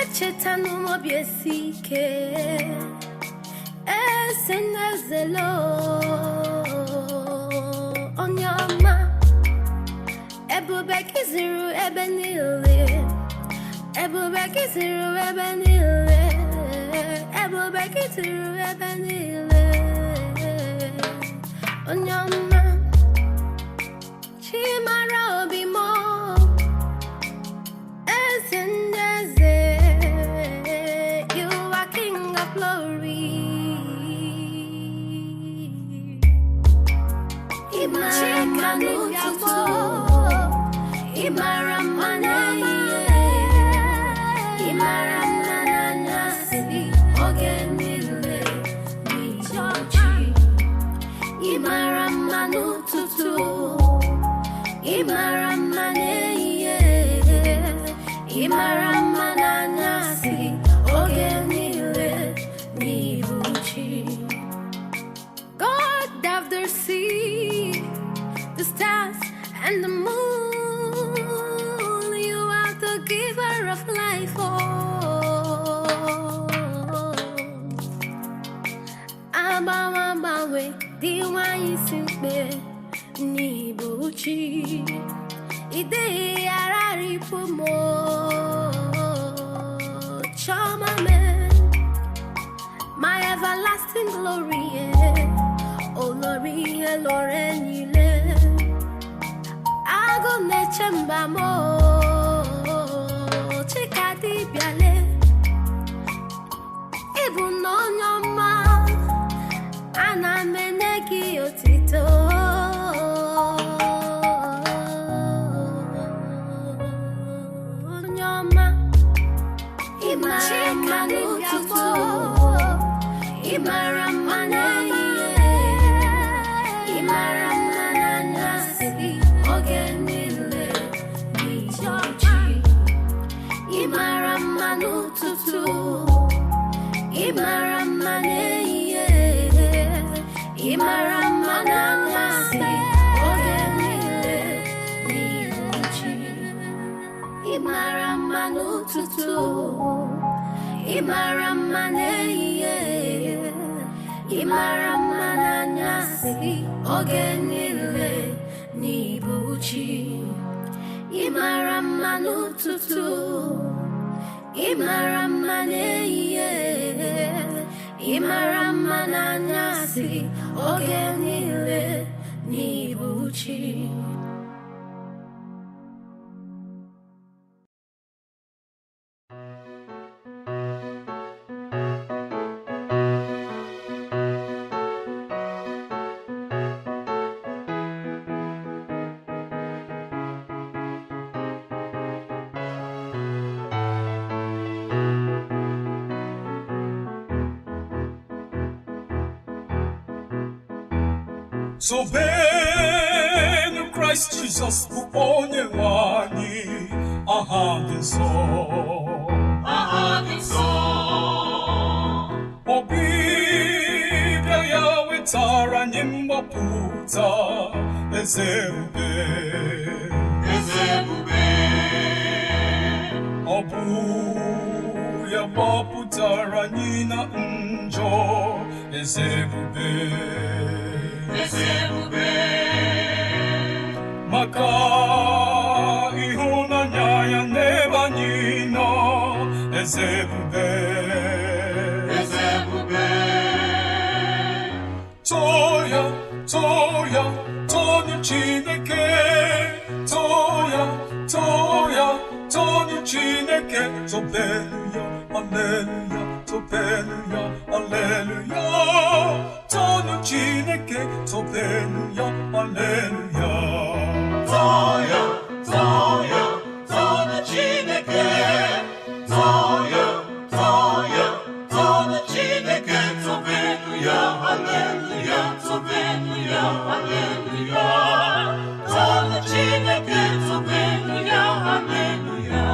echetanu mobiesike esenezelo onyama ebubekiziru ebenile ebubekiziru ebenile ebubekiziru ebenile onyama chimara obimo esendeze you are king of glory Imaramanu tutu Imaramana Imaramana si ogenile ni jochi Imaramanu tutu Imaramane Imaramana si ogenile ni jochi God of the sea, the stars and the moon, you are the giver of life. Oh, Abawe, Diwai Simpe, Nibuchi, Ide Arari Pumo, Chama man, my everlasting glory. Oh, Lori, Lorenile, Ago Nechembamo, Chicati Biale, Even on your mouth, Anna Meneki Otito, Nyama, Imaramanu Tutu, Imaramane. Imaramana si ogenile ni jochi Imaramanu tutu Imaramane Imaramana si ogenile ni jochi Imaramanu tutu Imaramane Imaramana si ogenile ni buchi Imaramanu tutu Imaramane Imaramana si ogenile ni buchi So then Christ Jesus bụ onye nwe anyị aha dị nsọ ọbịbịa ya wetara anyị mgbapụta eze ebube ọ bụ ya gbapụtara anyị na njọ eze ebube maka ịhụnanya ya n'ebe anyị nọ eze ebube too ya toonu Chineke toonu Chineke tobenu ya alleluya tobenu ya alleluya toonu Chineke tobenu ya alleluya toonu Chineke toonu Chineke tobenu ya alleluya tobenu ya alleluya toonu Chineke tobenu ya alleluya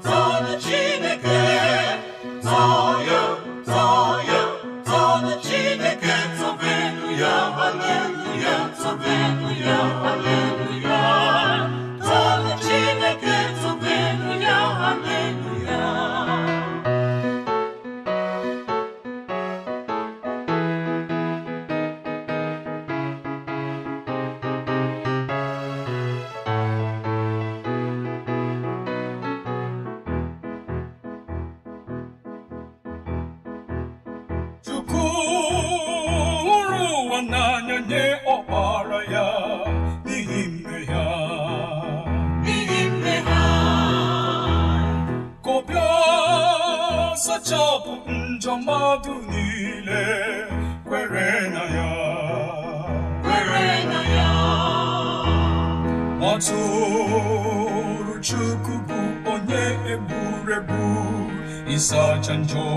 toonu Chineke toonu Chineke tobenu ya alleluya tobenu gbara ya n'ihi mmehie ka ọ bịa sachapụ njọ mmadụ niile kwere na ya atụrụ Chukwu bụ onye egburegbu ịsacha njọ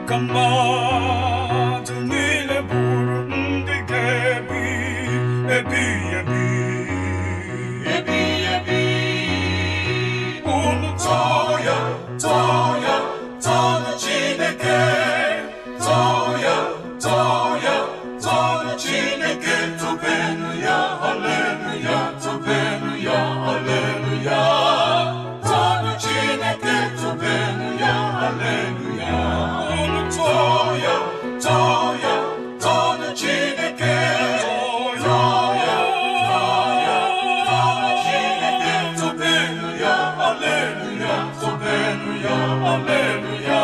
ka mmadụ niile bụrụ ndị ga-ebi ebighị ebi unu tọọ ya Chineke tọọ Chineke tobenu ya haleluya tobenu ya haleluya tọọ Chineke tobenu ya haleluya unu tọọ ya Chineke Chineke tobenu ya haleluya tobenu ya haleluya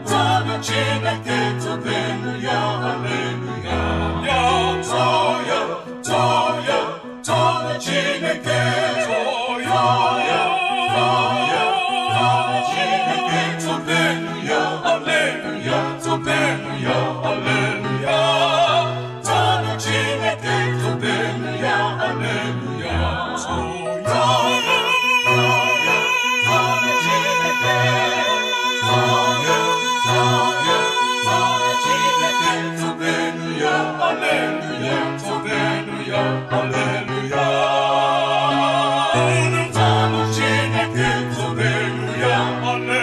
tọọ Chineke tobenu ya haleluya ya tọọ Chineke Chineke tobenu ya haleluya tobenu ya haleluya tọọ Chineke tobenu ya haleluya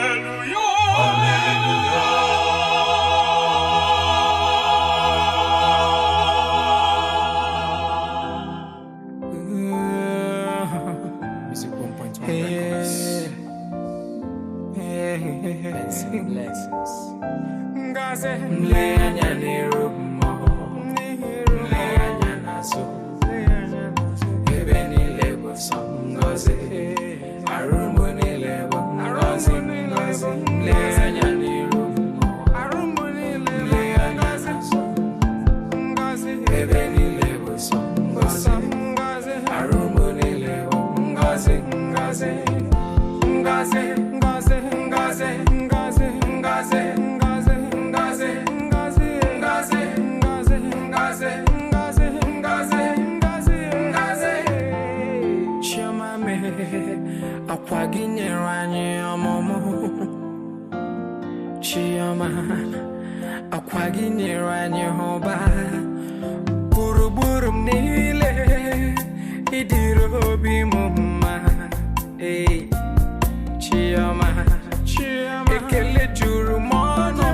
Music 1.1 Records. Blessings. Mleanya n'iru mmụọ, mleanya n'azụ, ebe niile bụ sọ ngọzi, arụ m niile bụ ngọzi. Mleanya n'iru mmụọ, mleanya n'azụ, ebe niile bụ sọ ngọzi, arụ m niile bụ ngọzi. Akwa gị nyere anyị ọmụmụ Chioma, akwa gị nyere anyị ụba gburugburu m niile ịdịrị obi m mma. Chioma, ekele juru m ọnụ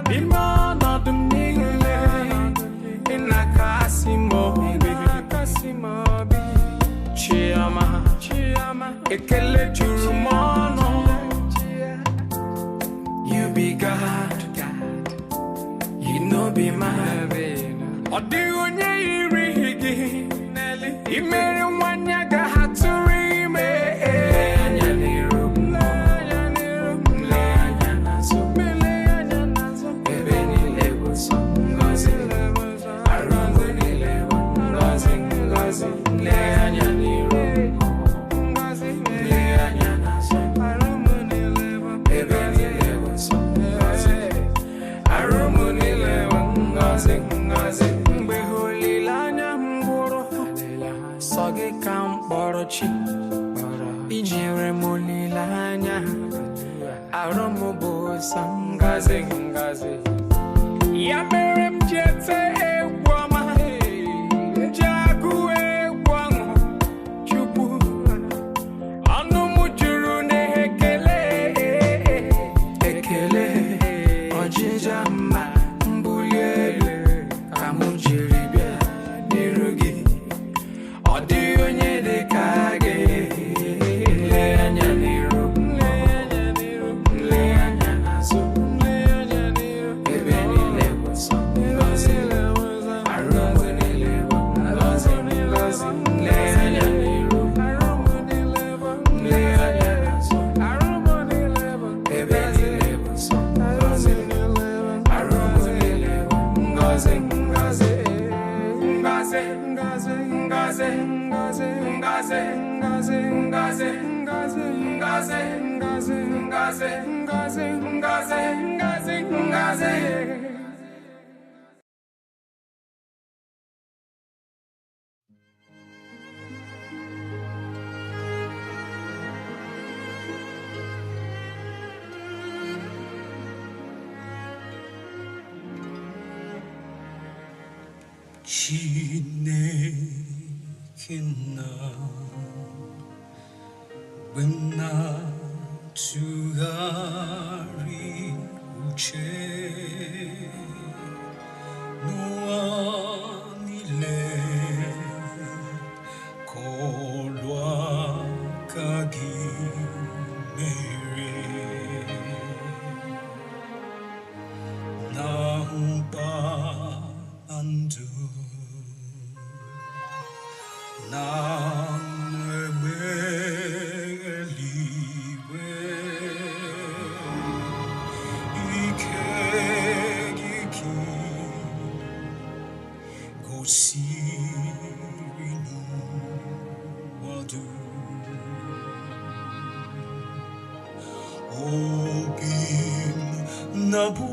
n'ime ọnọdụ m niile ị na-akasị m obi. Chioma, ekele juru m ọnụ. You be God, you know be my baby. Ọ dịghị onye yiri gị, i mere nwanyị ga-atụrụ ime. Anya n'iru mleanya n'azụ, ebe niile bụ sọ ngọzi, arụ m niile bụ ngọzi. Mleanya n'iru mgbe olileanya m gwụrụ, sọ gị ka m kpọrọ chi, inyere m olileanya, arụ m bụ sọ ngọzi. Ya mere m ji ete egwu ọma, ji agụ egwu ọṅụ Chukwu, ọnụ m juru na-ekele ọjịja mma mbuli elu ka m jiri bịa n'iru gị. Ọ dịghị onye dị ka gị. Mleanya n'iru, mleanya n'azụ, ebe niile bụ sọ Chinekina Wemna Tugari Uche Nuanile Kolwa Kagi Mere Nampa Andu Nabu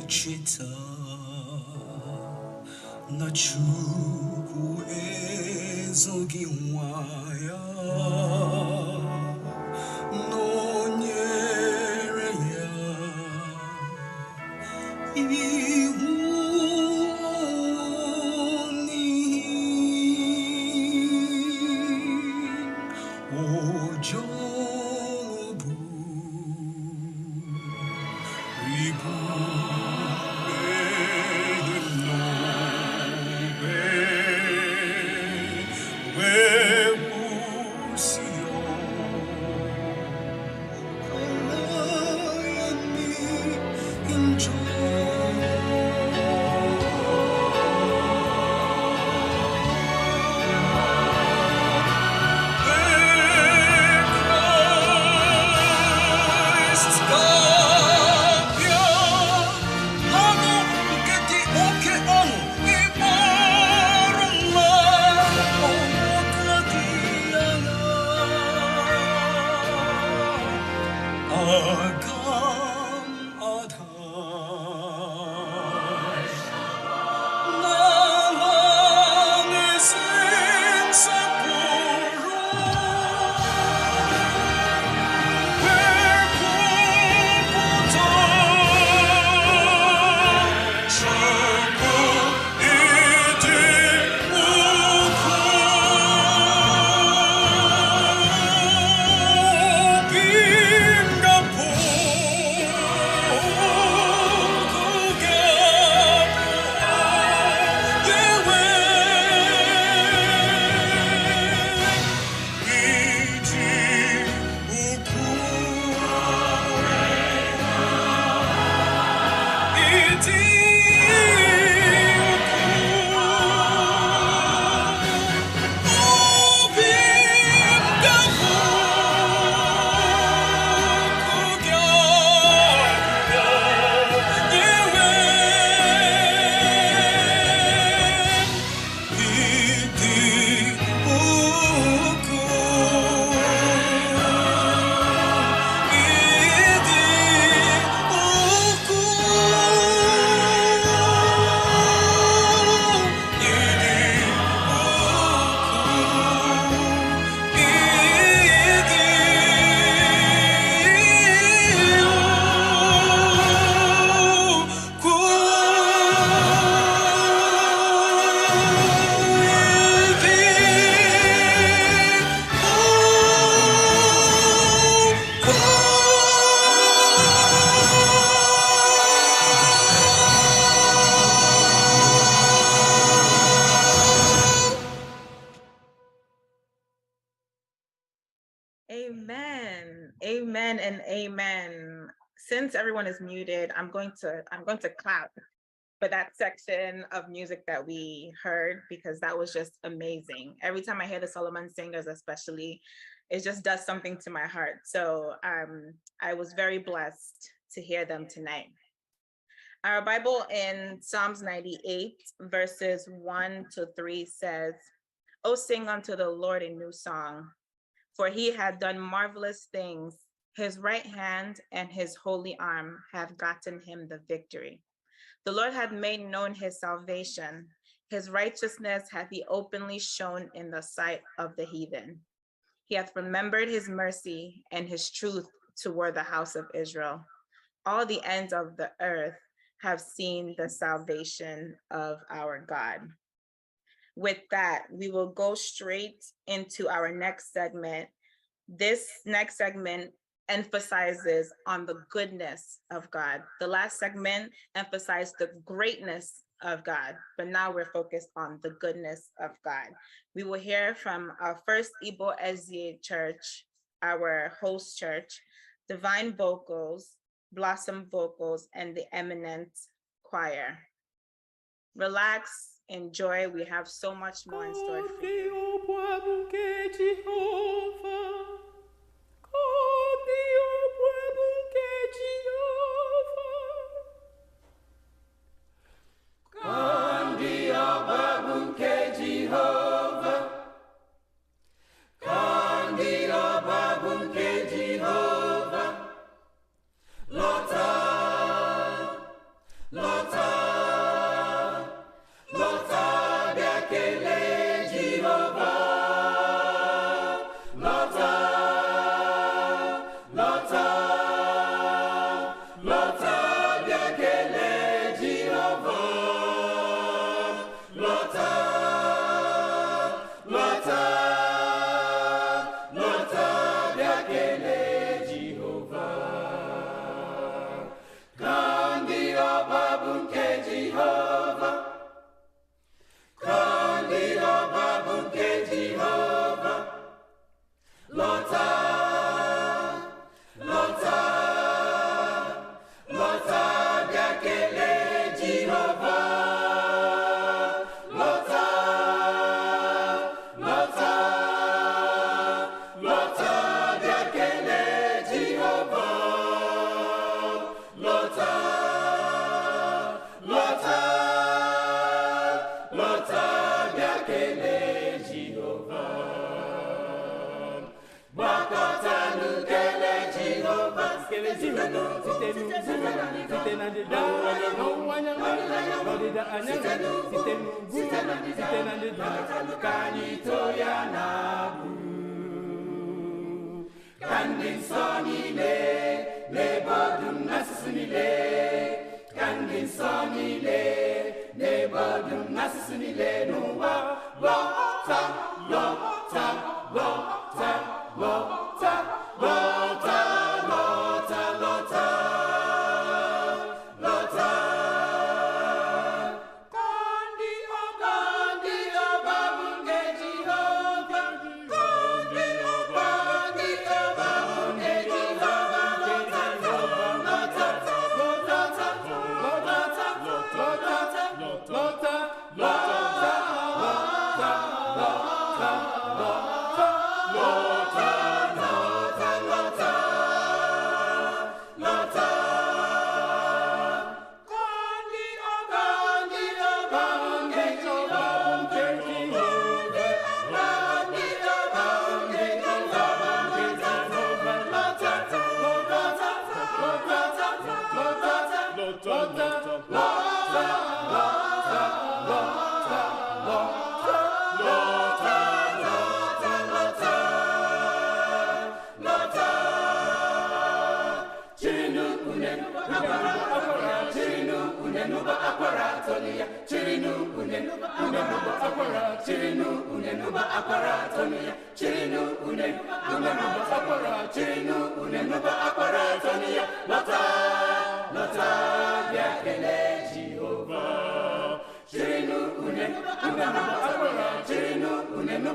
Chita na chuku ezogi waya no nyere ya ihu ni ojobu ribu Amen and amen. Since everyone is muted, I'm going to clap for that section of music that we heard, because that was just amazing. Every time I hear the Solomon singers, especially, it just does something to my heart. So I was very blessed to hear them tonight. Our Bible in Psalms 98, verses 1-3 says, "Oh, sing unto the Lord a new song, for he had done marvelous things. His right hand and his holy arm have gotten him the victory. The Lord hath made known his salvation. His righteousness hath he openly shown in the sight of the heathen. He hath remembered his mercy and his truth toward the house of Israel. All the ends of the earth have seen the salvation of our God." With that, we will go straight into our next segment. This next segment emphasizes on the goodness of God. The last segment emphasized the greatness of God, but now we're focused on the goodness of God. We will hear from our First Igbo SDA Church, our host church, Divine Vocals, Blossom Vocals, and the Eminent Choir. Relax, enjoy. We have so much more in store for you.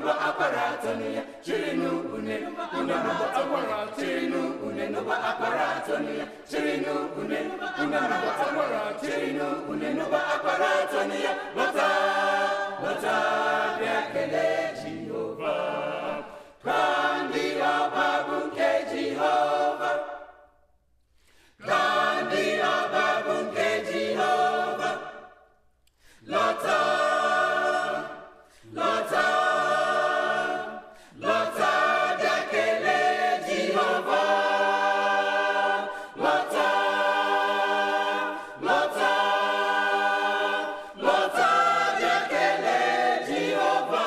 nuba akwara tonuya chirinu une nuba akwara chirinu une nuba akwara tonuya chirinu une nuba akwara chirinu une nuba akwara tonuya lota biakele Jehovah kandi ababunke Jehovah kandi ababunke Jehovah lota biakele Jehovah lota biakele Jehovah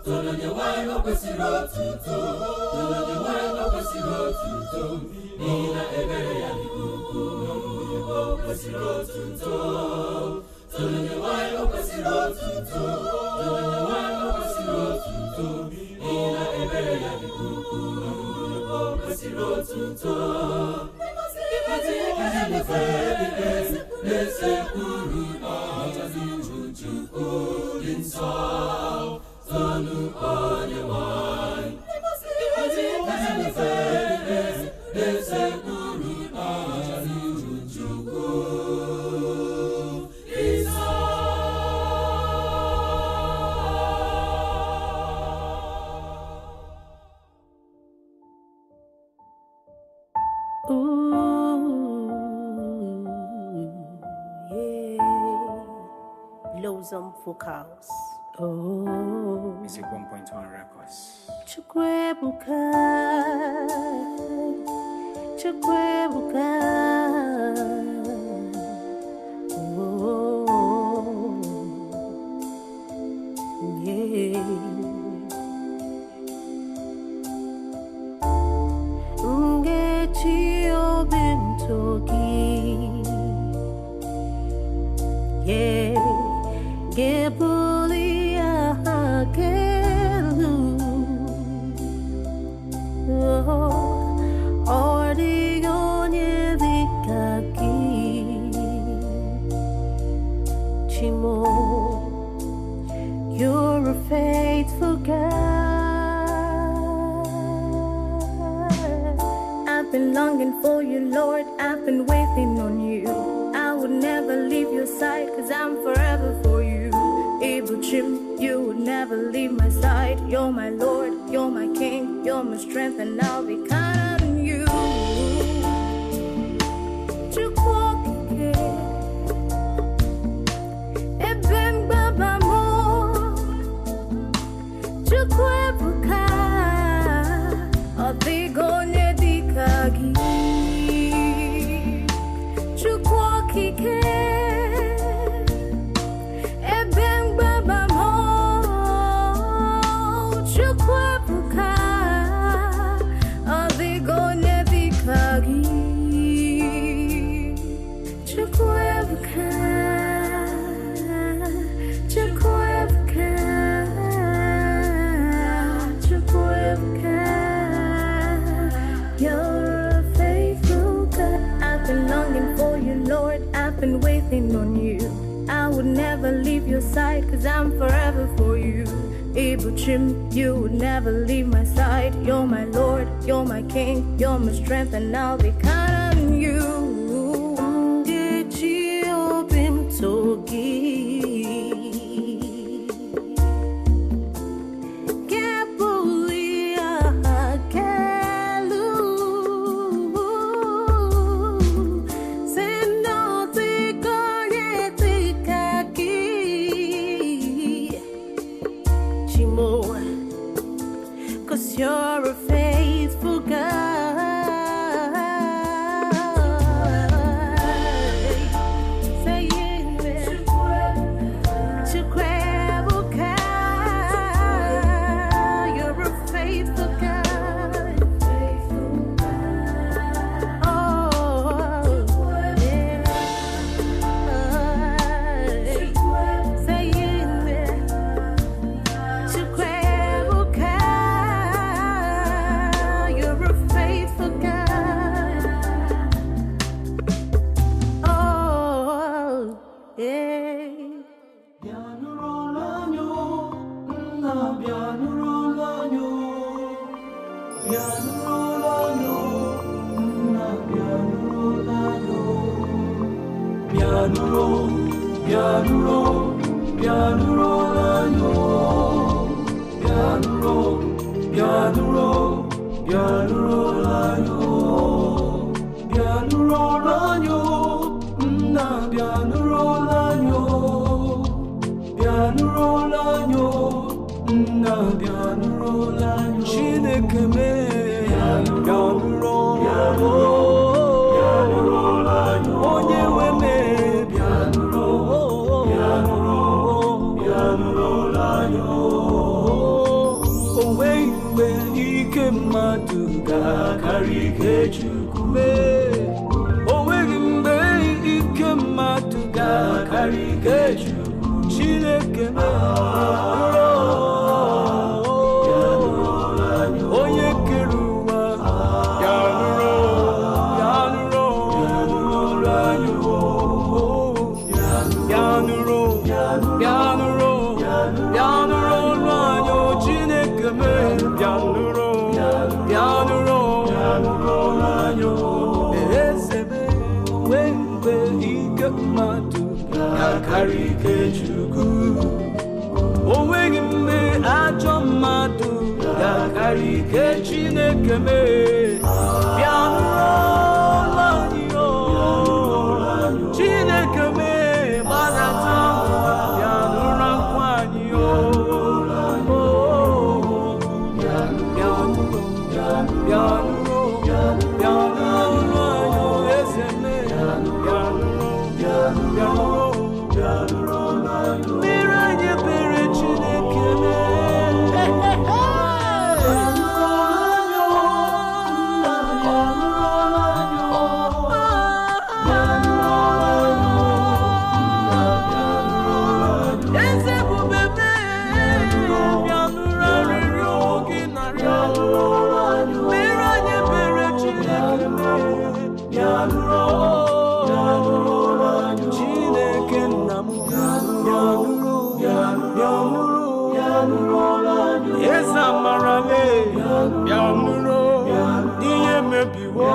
Tolonye Low vocals. Oh, Music 1.1 Records. Chukwebuka, oh, yeah. Ngechi obintoki, yeah. Gebulia Gelu, Ordigonie Dikaki, Chimo, you're a faithful God. I've been longing for you, Lord. I've been waiting on you. I would never leave your side, 'cause I'm forever for you. Ibuchim, you would never leave my side. You're my Lord, you're my King, you're my strength, and I'll be kind on you. Chukwokike, Eben Baba Mo, Chukwebuka, Obigonye Dikagi, Chukwokike. Been waiting on you. I would never leave your side, 'cause I'm forever for you. Ibuchim, you would never leave my side. You're my Lord, you're my King, you're my strength, and I'll be kind on you. Ngechi obintogi, you're a faithful God. Say it, Chukwebuka. You're a faithful God. Oh, yeah. Say it, Chukwebuka. mmadụ ga-akarị ike Chukwu o nweghị mgbe ike mmadụ ga-akarị ike Chukwu Chineke onye kere ụwa ya nụrụ anyị ya nụrụ olu anyị Chineke bịa nụrụ anyị ezebe wee mgbe ike mmadụ ga-akarị ike Chukwu o nweghị mgbe ajọ mmadụ ga-akarị ike Chineke bịa nụrụ anyị Chineke gbadata bịa nụrụ akwa anyị bịa nụrụ anyị eze mmiri anyị bere Chineke eze ebube bịa nụrụ arịrị oge narị mmiri anyị bere Chineke bịa nụrụ Chineke nna m bịa nụrụ eze amara bịa nụrụ ihe mebiwo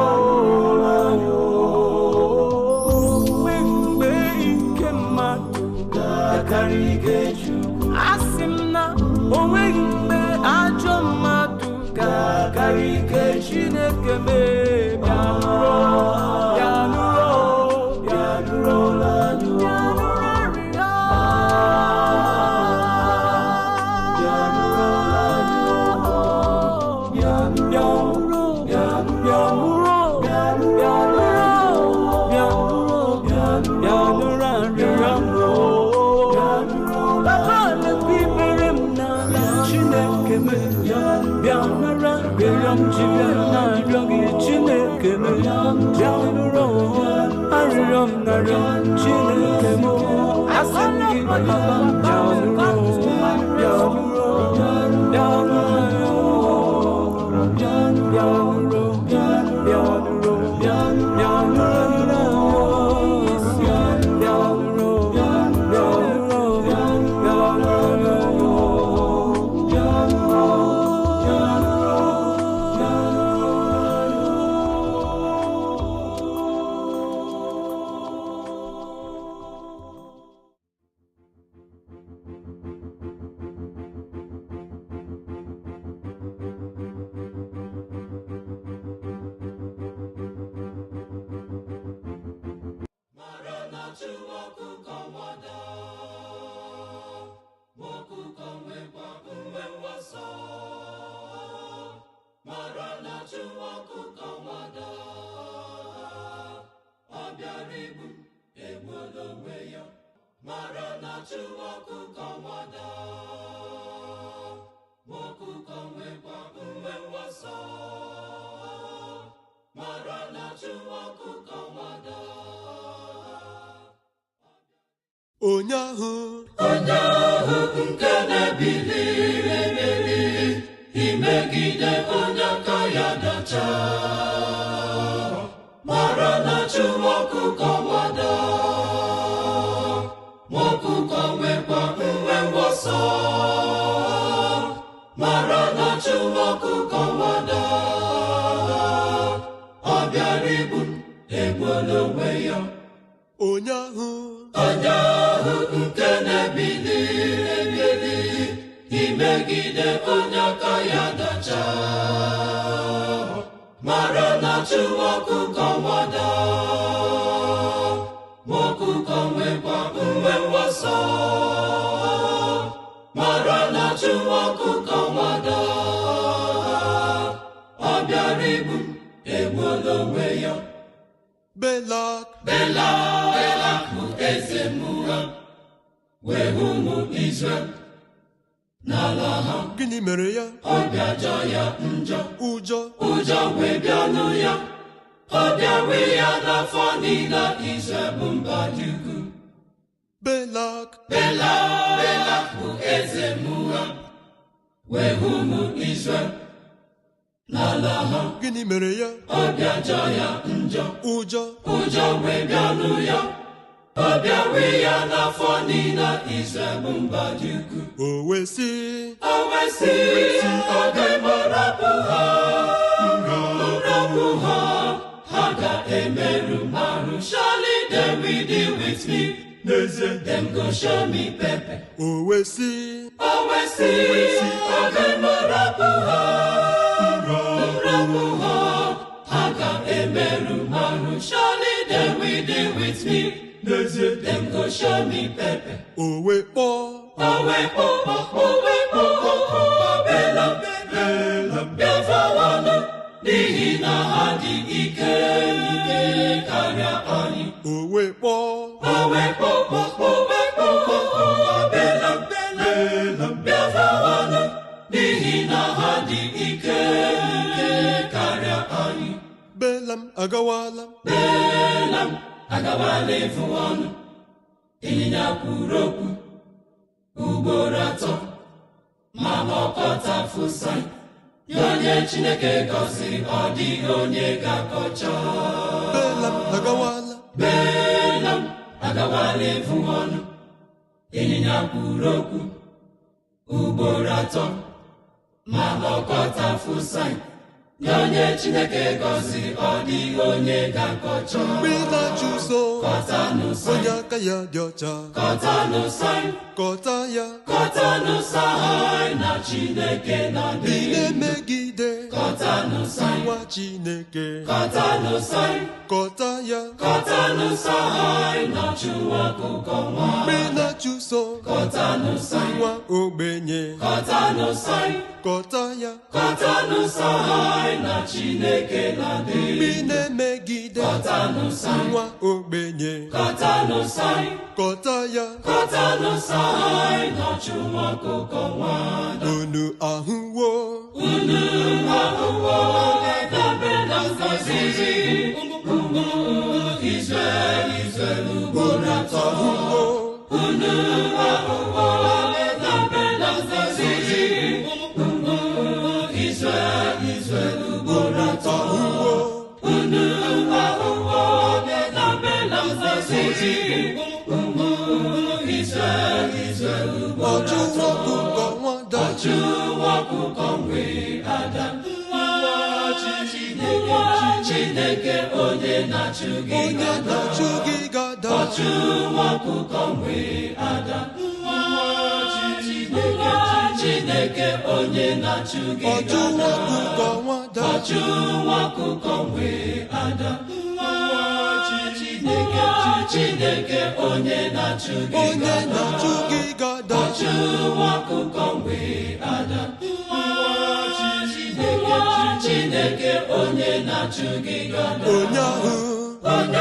mgbe ike mmadụ ga-akarị ike Chukwu asị m na o nweghị mgbe ajọ mmadụ ga-akarị ike Chineke bịa nụrụ Chineke arịrịọ m narịọ Chineke m asị m gị bịa onye ahụ nke na-ebili imegide onye aka ya dacha mara na chi ọkụkọ wada ọkụkọ nwekwa nwe ngwọsọ mara na chi ọkụkọ wada ọ bịara igbu egbuola onwe ya onye ahụ nke na-ebili imegide onye aka ya dacha mara na chi ọkụkọ wada ọkụkọ nwekwa nwe ngwọsọ mara na chi ọkụkọ wada ọ bịara igbu egbuola onwe ya Belak bụ eze Moab wee ụmụ Izrel n'ala ha. Gịnị mere ya? Obi ajọ ya njọ, Ụjọ ụjọ wee bịanụ ya. Ọ bịawe ya n'afọ niile Izrel bụ mba dị ukwu. Belak Belak bụ eze Moab, wee hụ ụmụ Izrel n'ala ha. gịnị mere ya? Obi ajọ ya njọ, Ụjọ ụjọ wee bịanụ ya. Ọ bịawe ya n'afọ niile Izrel bụ mba dị ukwu. o wee sị O wee sị, ọ ga-emerapụ ha, nrapụ ha, ha ga-emerụ m ahụ. Surely they will deal with me, n'ezie them go show me pepper. o wee sị O wee sị, ọ ga-emerapụ ha, nrapụ ha, ha ga-emerụ m ahụ. Surely they will deal with me, n'ezie them go show me pepper. o wee kpọọ Belam bịazawanụ, n'ihi na ha dị ike karịa anyị. o wee kpọọ Belam bịazawanụ, n'ihi na ha dị ike karịa anyị. Belam agawala Belam agawala efu ọnụ, ịnyịnya kwuru okwu ugboro atọ, ma ọkọtafusa ya. Onye Chineke gọziri, ọ dịghị onye ga-akọcha. Belam agawala Belam agawala efu ọnụ, ịnyịnya kwuru okwu ugboro atọ, ma ọkọtafusa ya. Onye Chineke gọziri, ọ dịghị onye ga-akọcha. mgbe ị na-achụ ụzọ Kọtanụ sayị, onye aka ya dị ọcha, kọtanụ sayị, kọta ya. kọtanụ sayị na Chineke na-adị. Ị na-emegide Kọtanụ sayị, nwa Chineke, kọtanụ sayị, kọta ya. kọtanụ sayị na chụwa ọkụkọ nwa. mgbe ị na-achụ ụzọ Kọtanụ sayị, nwa ogbenye, kọtanụ sayị, kọta ya. kọtanụ sayị na Chineke na-adị. mgbe ị na-emegide Kọtanụ sayị, nwa ogbenye, kọtanụ sayị, kọta ya. kọtanụ sayị na chụwa ọkụkọ nwa. Unu ahụwo Unu ahụhụ ebe na ngọzi ụmụ Izrel ugboro atọ. Unu ahụhụ ebe na ngọzi ụmụ Izrel ugboro atọ. Unu ahụhụ ebe na ngọzi ụmụ Izrel ugboro atọ. Ọchụ ọkụkọ wee ada, Chineke onye na-achụ gị gada. Ọchụ ọkụkọ wee ada, Chineke onye na-achụ gị gada. Ọchụ ọkụkọ wee ada, Chineke onye na-achụ gị gada. Ọchụ ọkụkọ wee ada, Chineke onye na-achụ gị gada. Onye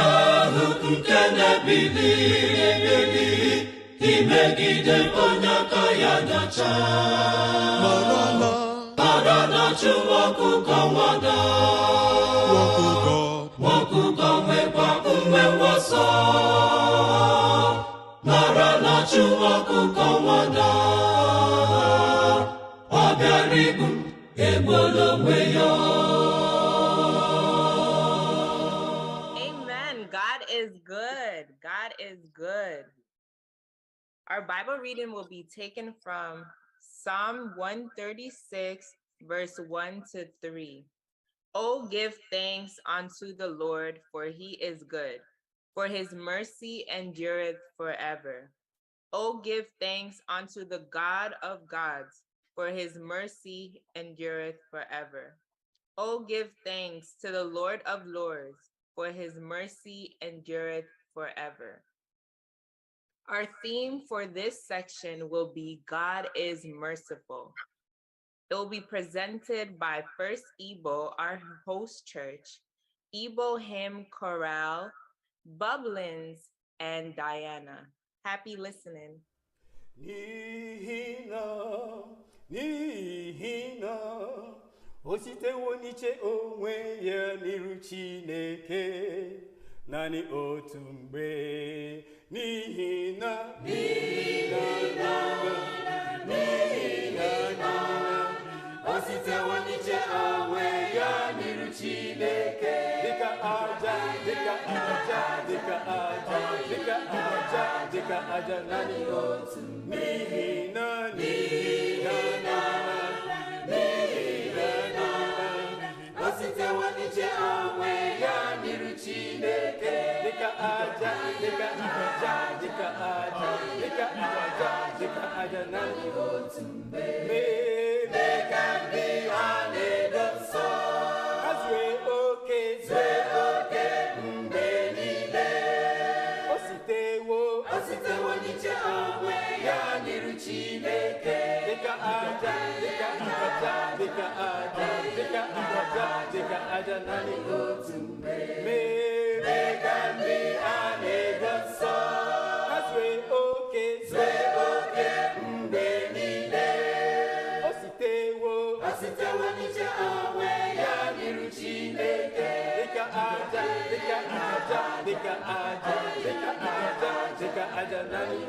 ahụ nke na-ebili imegide onye aka ya dacha, mara na chụ ọkụkọ nwada. Ọkụkọ nwekwa uwe nwọsọ, mara na chụ ọkụkọ nwada. Ọ bịara igbu egbuola onwe ya. Amen. God is good. God is good. Our Bible reading will be taken from Psalm 136, verse 1 to 3. Oh, give thanks unto the Lord, for he is good, for his mercy endureth forever. Oh, give thanks unto the God of gods, for his mercy endureth forever. Oh, give thanks to the Lord of lords, for his mercy endureth forever. Our theme for this section will be God is merciful. It will be presented by First Igbo, our host church, Igbo Hymn Chorale, Bubblins, and Diana. Happy listening. n'ihi na o sitewo n'iche onwe ya n'iru Chineke naanị otu mgbe n'ihi na o sitewo n'iche onwe ya n'iru Chineke dịka aja naanị otu n'ihi na o sitewo n'iche onwe ya n'iru Chineke dịka aja naanị otu mgbe ka ndị a na-edo nsọ ha zue oke mgbe niile o sitewo n'iche onwe ya n'iru Chineke dịka aja naanị otu mgbe ka ndị a na-edo nsọ ha zue oke mgbe niile o sitewo n'iche onwe ya n'iru Chineke dịka aja naanị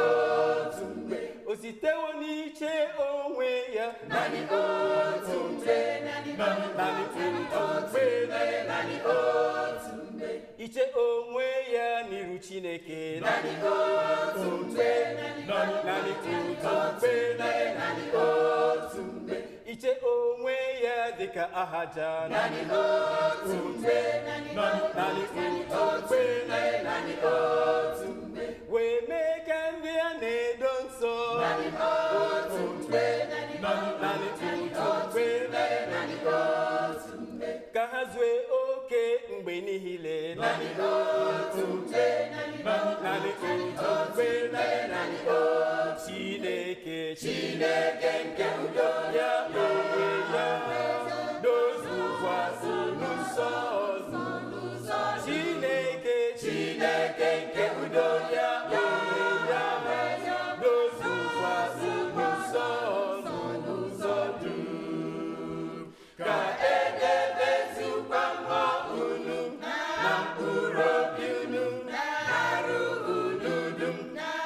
otu mgbe o sitewo n'iche onwe ya naanị otu mgbe iche onwe ya n'iru Chineke naanị otu mgbe iche onwe ya dịka aja naanị otu mgbe wee mee ka ndị a na-edo nsọ naanị otu mgbe ka ha zue oke mgbe niile naanị otu mgbe Chineke nke udo ya onwe ya dozukwasị n'ụzọ ọzọ Chineke nke udo ya onwe ya dozukwasị n'ụzọ dum ka edebezukwa mmụọ unu na mkpụrụ obi unu na-arụ unu dum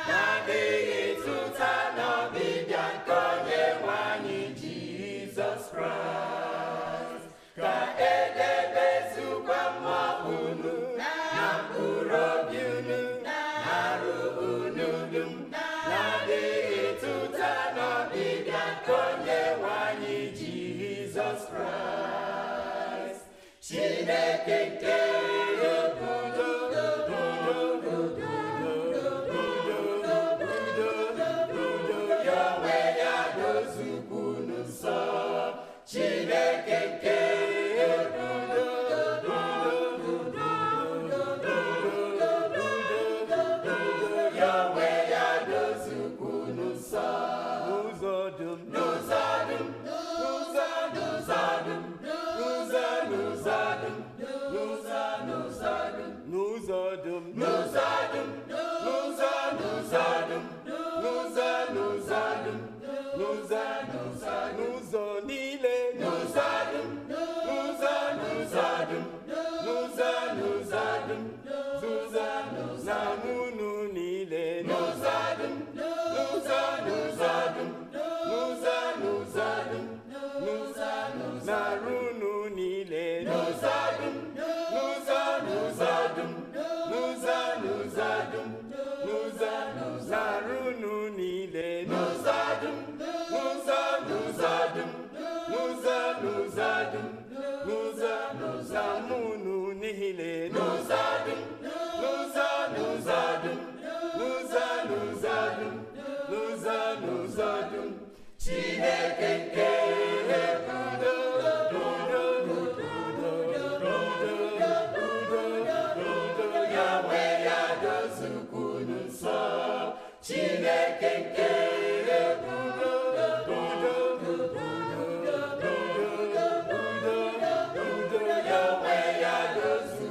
na-adịghị tụta n'ọbịbịa nke Onyenwe anyị Jizọs Kraịst ka edebezukwa mmụọ unu na mkpụrụ obi unu na-arụ unu dum na-adịghị tụta n'ọbịbịa nke Onyenwe anyị Jizọs Kraịst Chineke nke Chineke nke ya onwe ya dozukwu n'ụzọ dum n'ụzọ niile na unu niile n'ụzọ dum na unu niile n'ụzọ dum na unu niile n'ụzọ dum na unu niile n'ụzọ dum Chineke nke ya onwe ya dozukwu n'ụzọ Chineke nke ya onwe ya dozukwu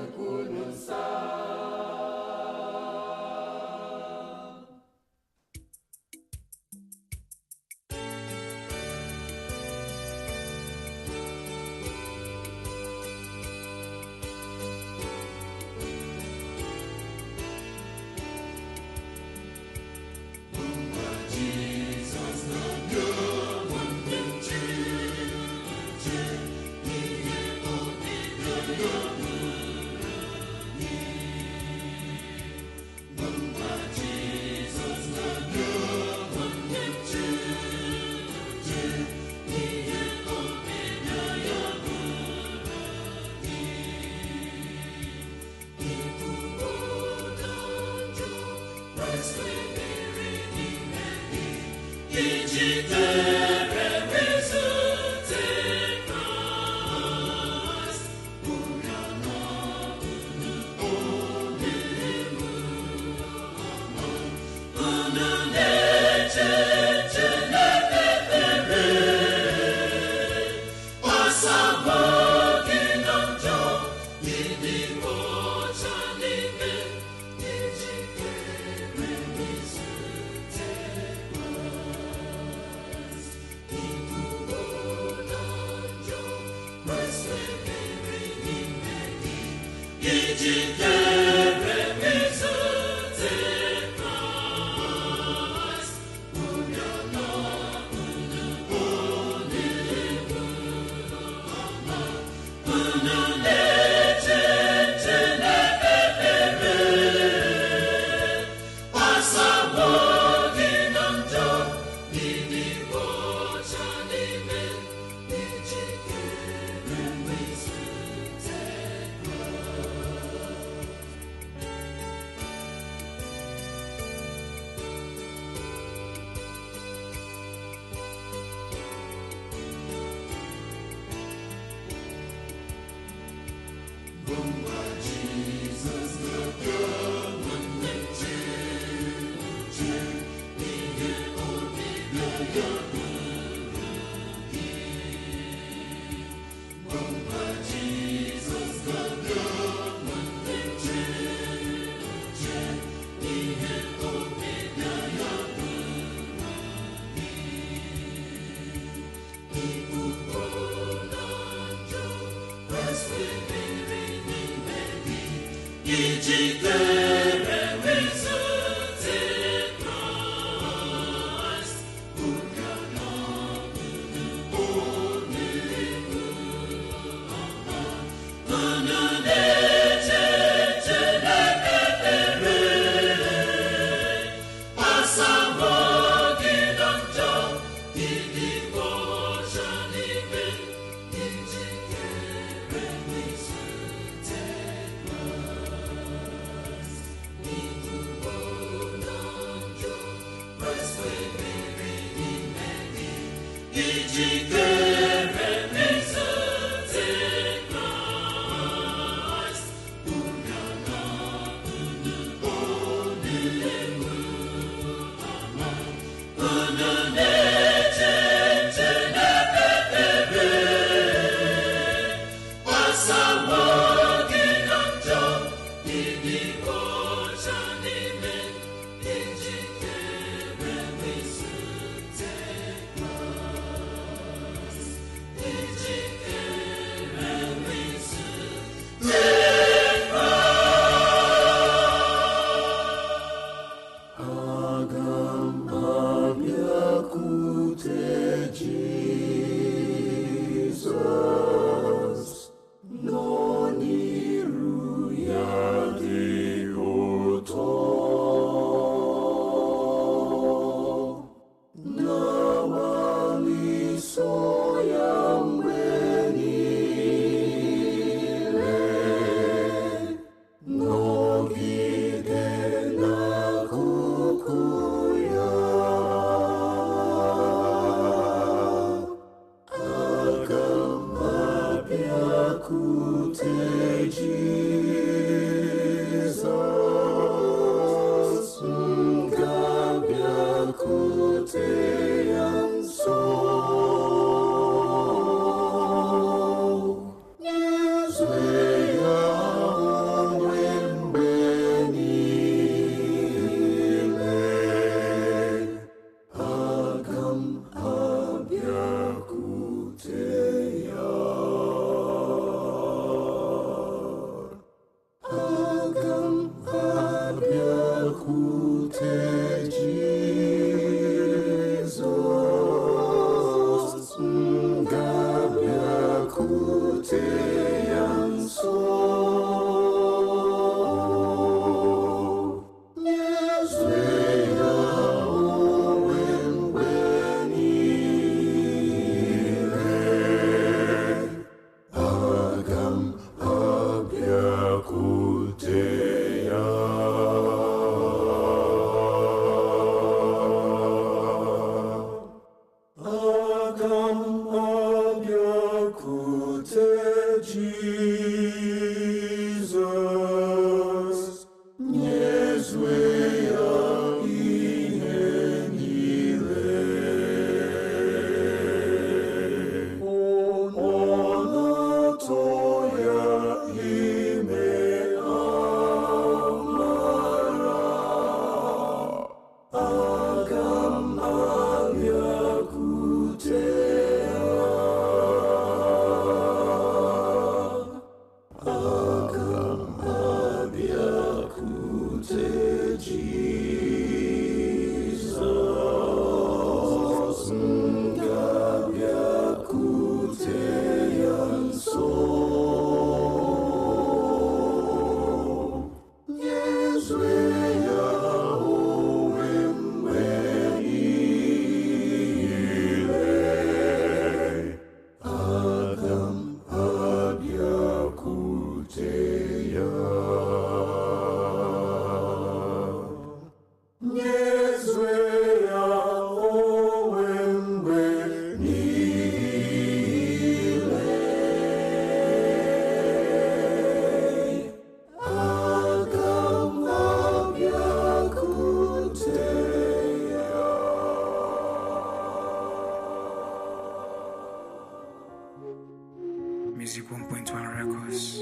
Music 1.1 Records.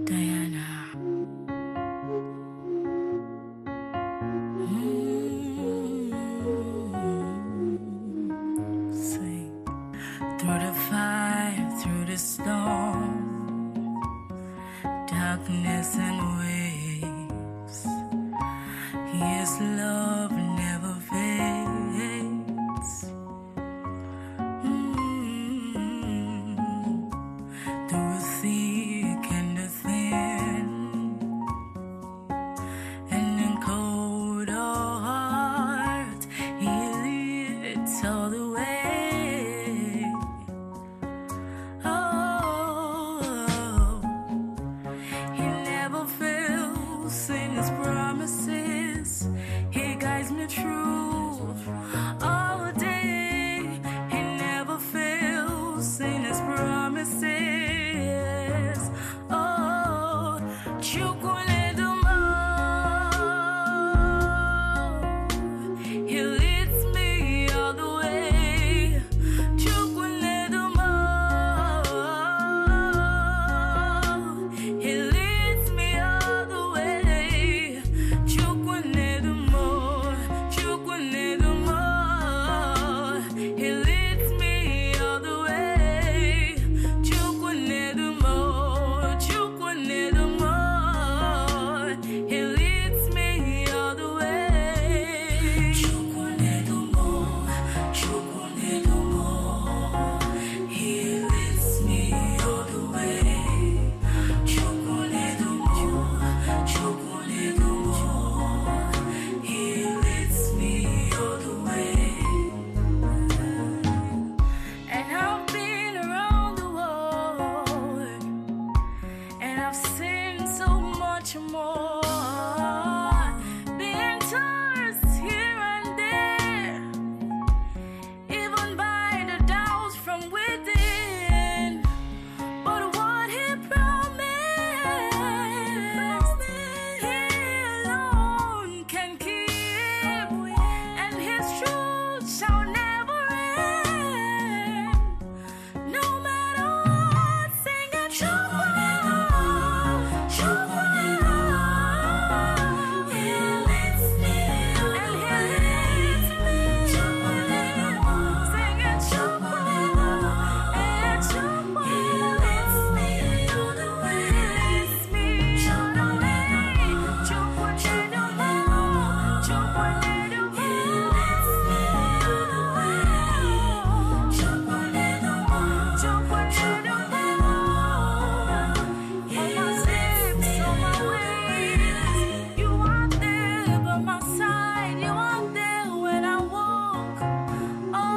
Diana. Sing. Through the fire, through the storm, darkness and waves, His love never fades. Through the thick and the thin, and in cold heart, He leads all the way. Oh, He never fails in His promises. He guides me through all day. He never fails in His promises. Oh, Chukwunedumo, He leads me all the way. Chukwunedumo, He leads me all the way. Chukwunedumo, Chukwunedumo, He leads me all the way. Chukwunedumo, Chukwunedumo, He leads me all the way. Chukwunedumo, Chukwunedumo, He leads me all the way. Chukwunedumo, Chukwunedumo, He leads me all the way. And I've been around the world, and I've seen so much more. Being tossed here and there, even by the doubts from within. But what He promised, He alone can keep, and His truth shall never end. No matter what, sing it, Chukwunedumo, Chukwunedumo, He leads me, and He leads me, Chukwunedumo, sing it, Chukwunedumo, and Chukwunedumo, He leads me all the way, leads me all the way, Chukwunedumo, Chukwunedumo, He leads me all the way, Chukwunedumo, Chukwunedumo, He leads me on my way. You are there by my side, you are there when I walk. Oh,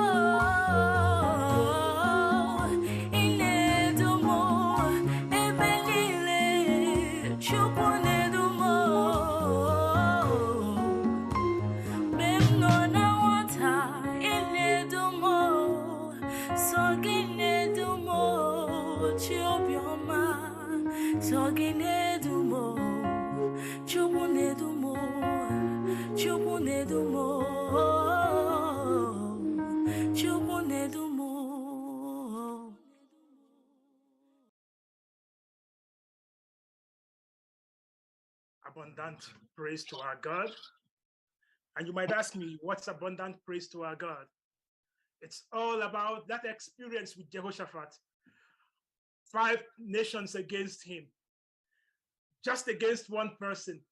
Inedumo, Ebenile, Chukwunedumo, Bemnona wata, Inedumo, Soginedumo, Chiobioma, Soginedumo, Chukwunedumo, Chukwunedumo, Chukwunedumo. Abundant praise to our God. And you might ask me, what's abundant praise to our God? It's all about that experience with Jehoshaphat. 5 nations against him, just against one person.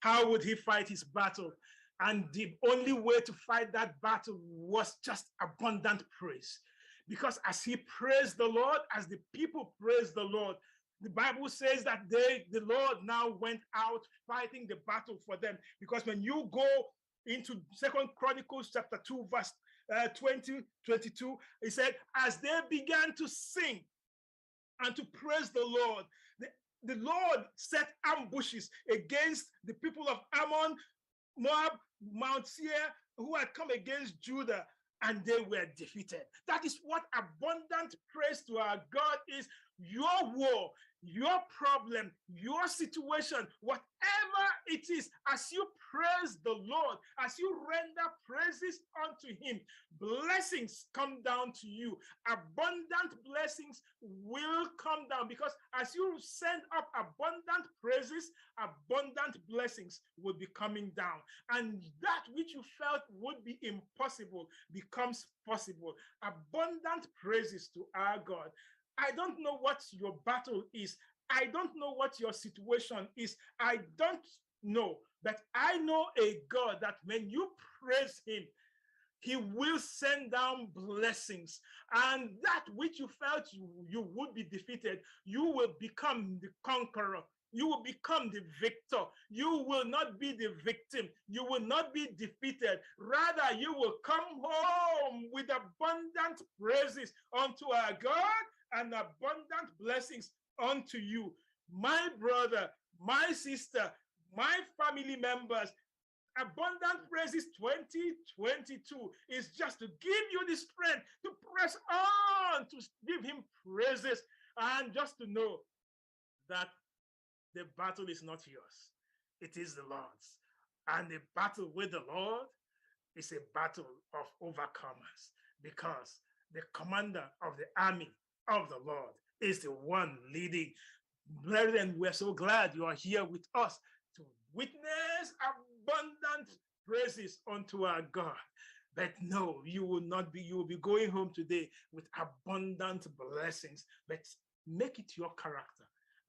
How would he fight his battle? And the only way to fight that battle was just abundant praise. Because as he praised the Lord, as the people praised the Lord, the Bible says that the Lord now went out fighting the battle for them. Because when you go into 2 Chronicles chapter 2, verse 20-22, it said, as they began to sing and to praise the Lord, the Lord set ambushes against the people of Ammon, Moab, Mount Seir, who had come against Judah, and they were defeated. That is what abundant praise to our God is. your war, your problem, your situation, whatever it is, as you praise the Lord, as you render praises unto him, blessings come down to you. Abundant blessings will come down, because as you send up abundant praises, abundant blessings will be coming down. And that which you felt would be impossible becomes possible. Abundant praises to our God. I don't know what your battle is. I don't know what your situation is. I don't know. But I know a God that when you praise him, he will send down blessings. And that which you felt you would be defeated, you will become the conqueror. You will become the victor. You will not be the victim. You will not be defeated. Rather, you will come home with abundant praises unto our God and abundant blessings unto you. My brother, my sister, my family members, abundant praises 2022 is just to give you the strength to press on, to give him praises, and just to know that the battle is not yours. It is the Lord's. And the battle with the Lord is a battle of overcomers, because the commander of the army of the Lord is the one leading. Brethren, we're so glad you are here with us to witness abundant praises unto our God. But no, you will not be, you will be going home today with abundant blessings. But make it your character,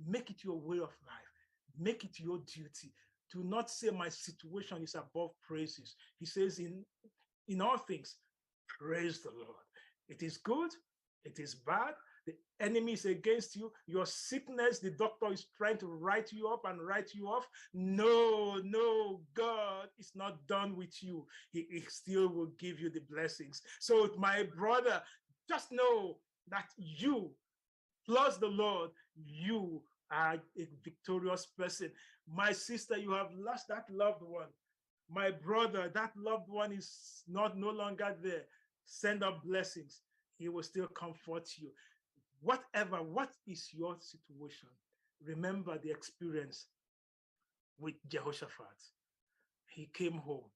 make it your way of life, make it your duty. Do not say my situation is above praises. He says in all things, praise the Lord. It is good, it is bad, the enemy is against you, your sickness, the doctor is trying to write you up and write you off. No, God is not done with you. He still will give you the blessings. So my brother, just know that you, plus the Lord, you are a victorious person. My sister, you have lost that loved one. My brother, that loved one is no longer there. Send up blessings. He will still comfort you. What is your situation? Remember the experience with Jehoshaphat. He came home,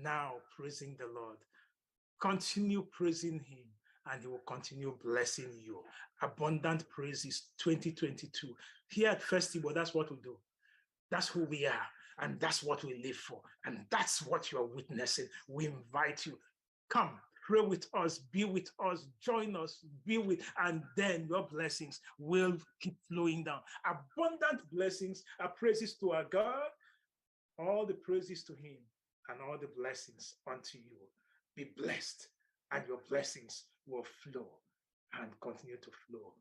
now praising the Lord. Continue praising him, and he will continue blessing you. Abundant praises 2022. Here at Festival, that's what we do. That's who we are, and that's what we live for, and that's what you're witnessing. We invite you, come, pray with us, be with us, join us, be with, and then your blessings will keep flowing down. Abundant blessings are praises to our God, all the praises to him, and all the blessings unto you. Be blessed, and your blessings will flow and continue to flow.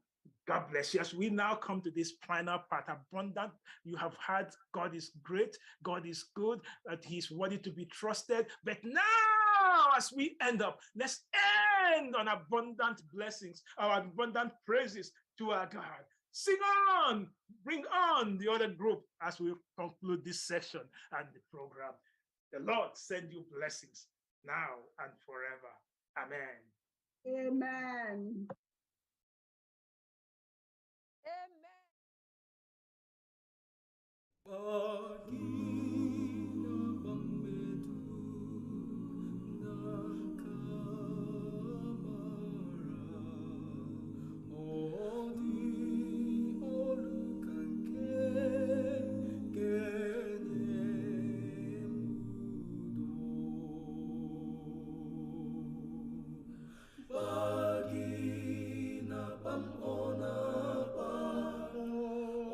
God bless you. As we now come to this final part, abundant, you have heard God is great, God is good, that he's worthy to be trusted. But now, as we end up, let's end on abundant blessings, our abundant praises to our God. Sing on, bring on the other group as we conclude this section and the program. The Lord send you blessings now and forever. Amen. Amen.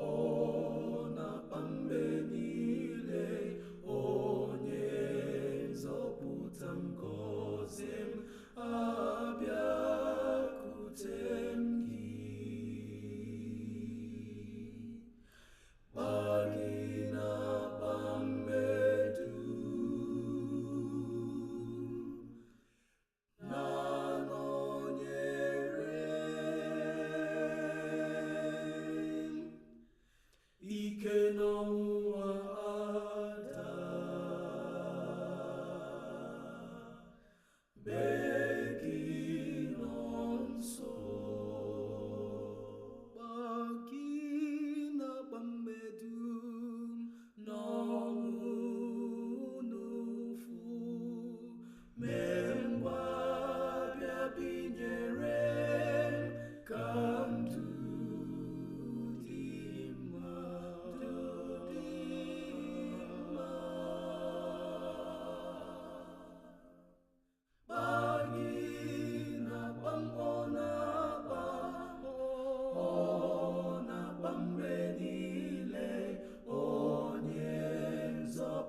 Ona pambeni le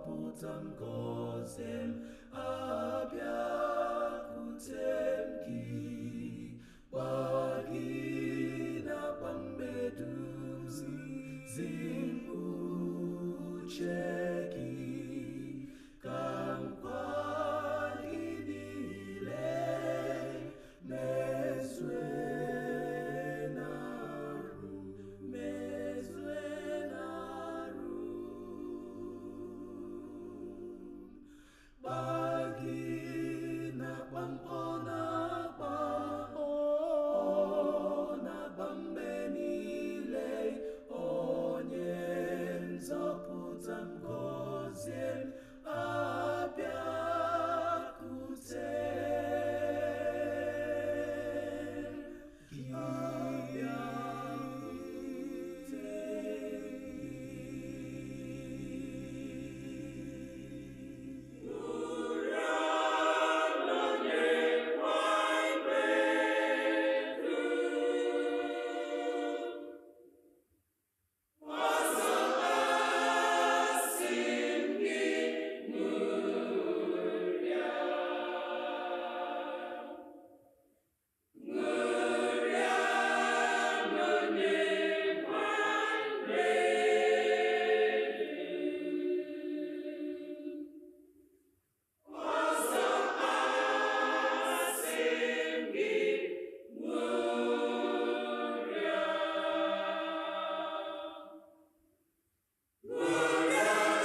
nzọpụta m gọzie m abịakwute m gị gba gị na-agba mmedum uche gị ka nkwa gị niile mezue n'arụ gba gị na-agba ọ na-agba mgbe niile onye nzọpụta m gọzie m abịakwute gị Gloria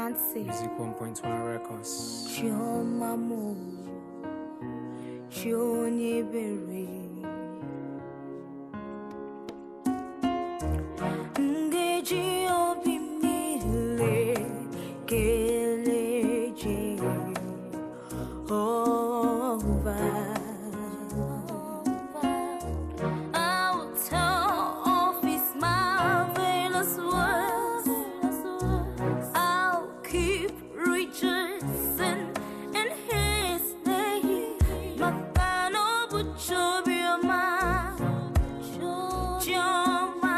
Nancy. Music 1.1 Records. Chioma mo, Chionyebere. Ngeji obi m niile keleje Jehovah. I will tell of His marvelous works. I'll keep rejoicing in His name. Makano buchobioma, Chioma.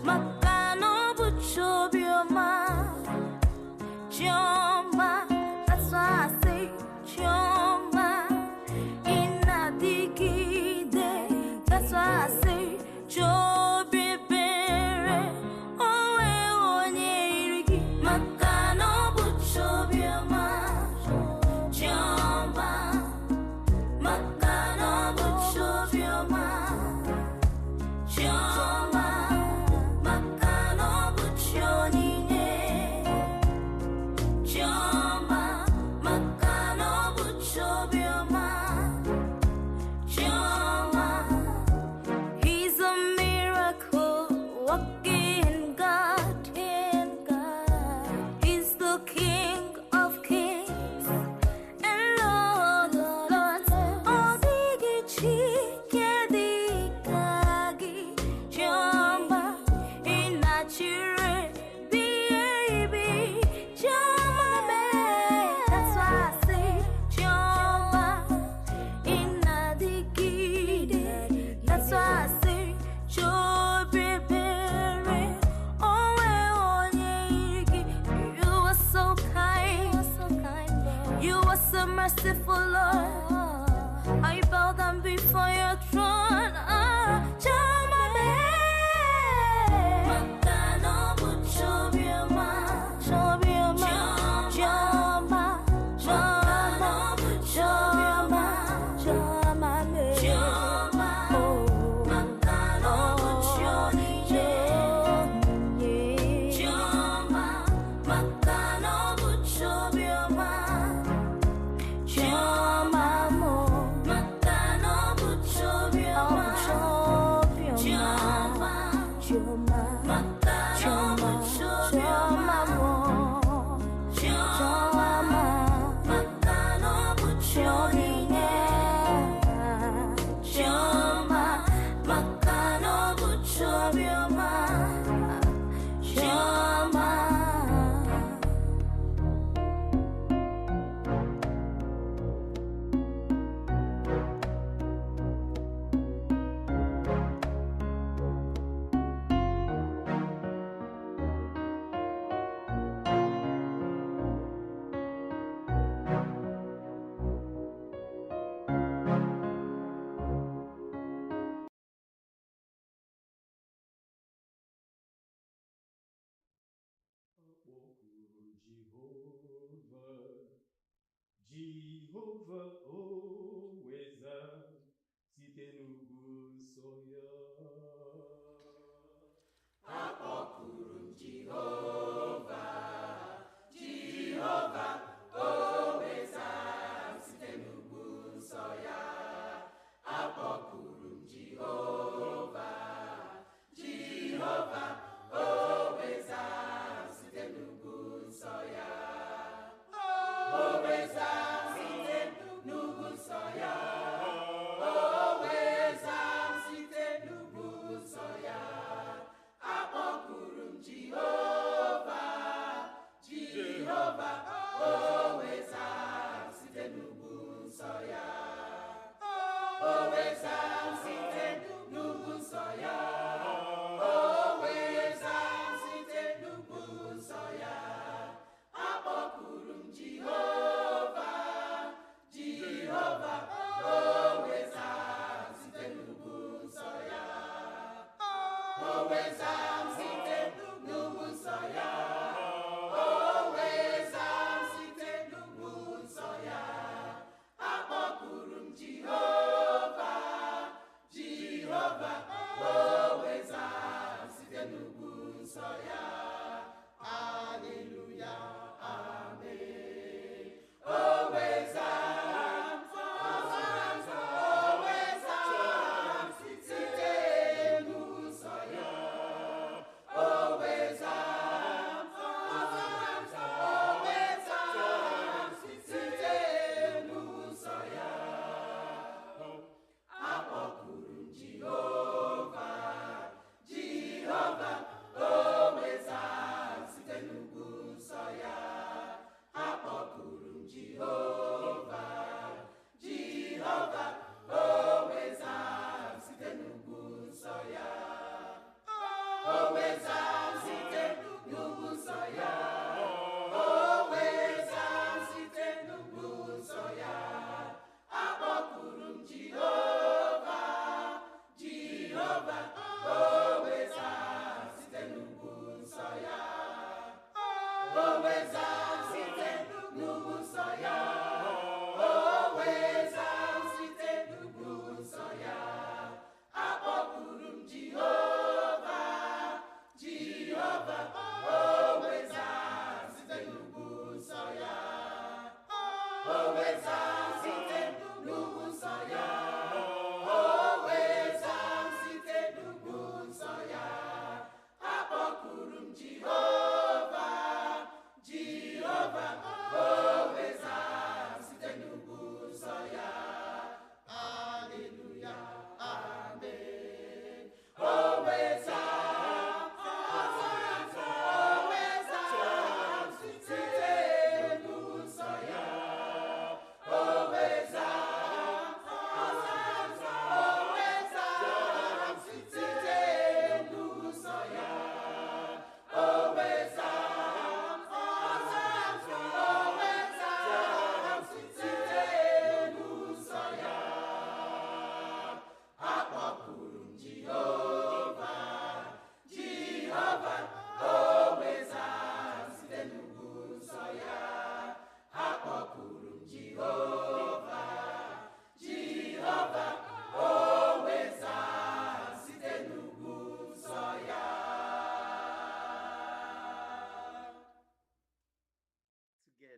Makano buchobioma, Chioma. That's why I say Chioma. Inadigide. That's why I say Chobibere. Owe onye irigi. Makano buchobioma, Chioma. Makano buchobioma, Chioma. Makano buchonine, Chioma. Makano buchobioma, Chioma. He's a miracle walking God. He's the King of Kings and Lord of Lords. Odigichi kedigagi, Chioma. Inachire baby, Chioma me. That's why I say Chioma. Inadigide. That's why I say Chobibere. Owe onye irigi. You are so kind. You are so merciful, Lord. I bow down before your throne. Chioma me. Makano buchobioma, Chioma. Chioma. Chioma. Chioma. Chioma me. Chioma. Makano buchonine, Chioma. Makano buchobioma, Chioma mo. Makano buchobioma, Chioma. Chioma. Makano buchobioma mo, Chioma. Makano buchonine, Chioma. Makano buchobioma, Chioma. Akpọkuru Jehova, Jehova oweza site n'ugwu nsọ ya. Akpọkuru Jehova, Jehova oweza site n'ugwu nsọ ya. Akpọkuru Jehova, Jehova oweza site n'ugwu nsọ ya. Oweza site n'ugwu nsọ ya. Oweza site n'ugwu nsọ ya. Akpọkuru m Jehova, Jehova oweza site n'ugwu nsọ ya. Oweza site n'ugwu nsọ ya. Oweza site n'ugwu nsọ ya. Akpọkuru m Jehova, Jehova oweza site n'ugwu nsọ ya. Oweza site n'ugwu nsọ ya. Oweza site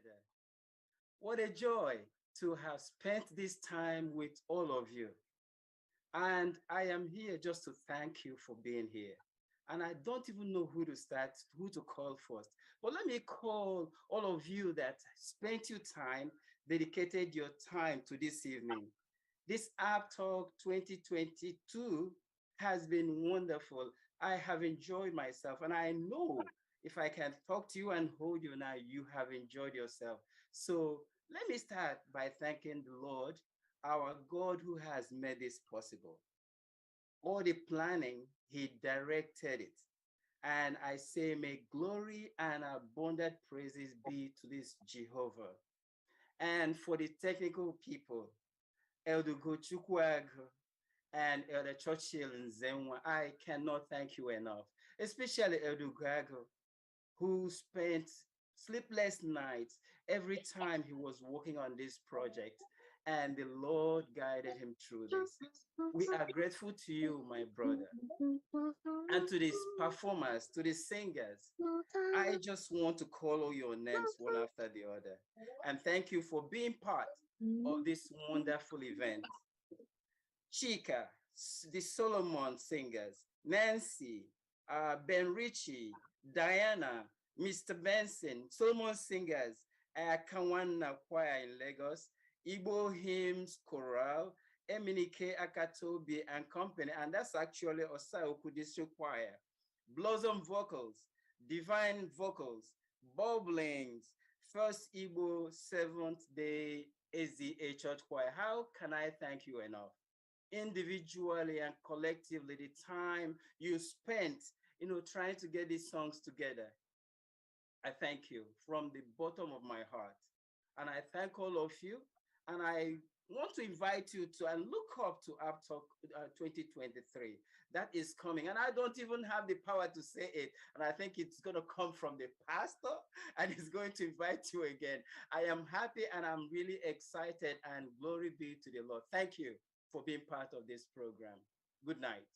together. What a joy to have spent this time with all of you. And I am here just to thank you for being here. And I don't even know who to call first. But let me call all of you that spent your time, dedicated your time to this evening. This Aptog 2022 has been wonderful. I have enjoyed myself, and I know if I can talk to you and hold you now, you have enjoyed yourself. So let me start by thanking the Lord, our God who has made this possible. All the planning, he directed it. And I say, may glory and abundant praises be to this Jehovah. And for the technical people, Elder Gochukwag and Elder Churchill and Zenwa, I cannot thank you enough, especially Elder Gago, who spent sleepless nights every time he was working on this project, and the Lord guided him through this. We are grateful to you, my brother, and to these performers, to the singers. I just want to call all your names one after the other, and thank you for being part of this wonderful event. Chika, the Solomon singers, Nancy, Ben Ritchie, Diana, Mr. Benson, Solomon Singers, Kawana Choir in Lagos, Igbo Hymns Chorale, Eminike Akatobi and Company, and that's actually Osaoku District Choir, Blossom Vocals, Divine Vocals, Bubblings, First Igbo Seventh Day SDA Church Choir. How can I thank you enough? Individually and collectively, the time you spent, trying to get these songs together. I thank you from the bottom of my heart. And I thank all of you. And I want to invite you to and look up to Aptog 2023. That is coming. And I don't even have the power to say it. And I think it's going to come from the pastor and he's going to invite you again. I am happy and I'm really excited, and glory be to the Lord. Thank you for being part of this program. Good night.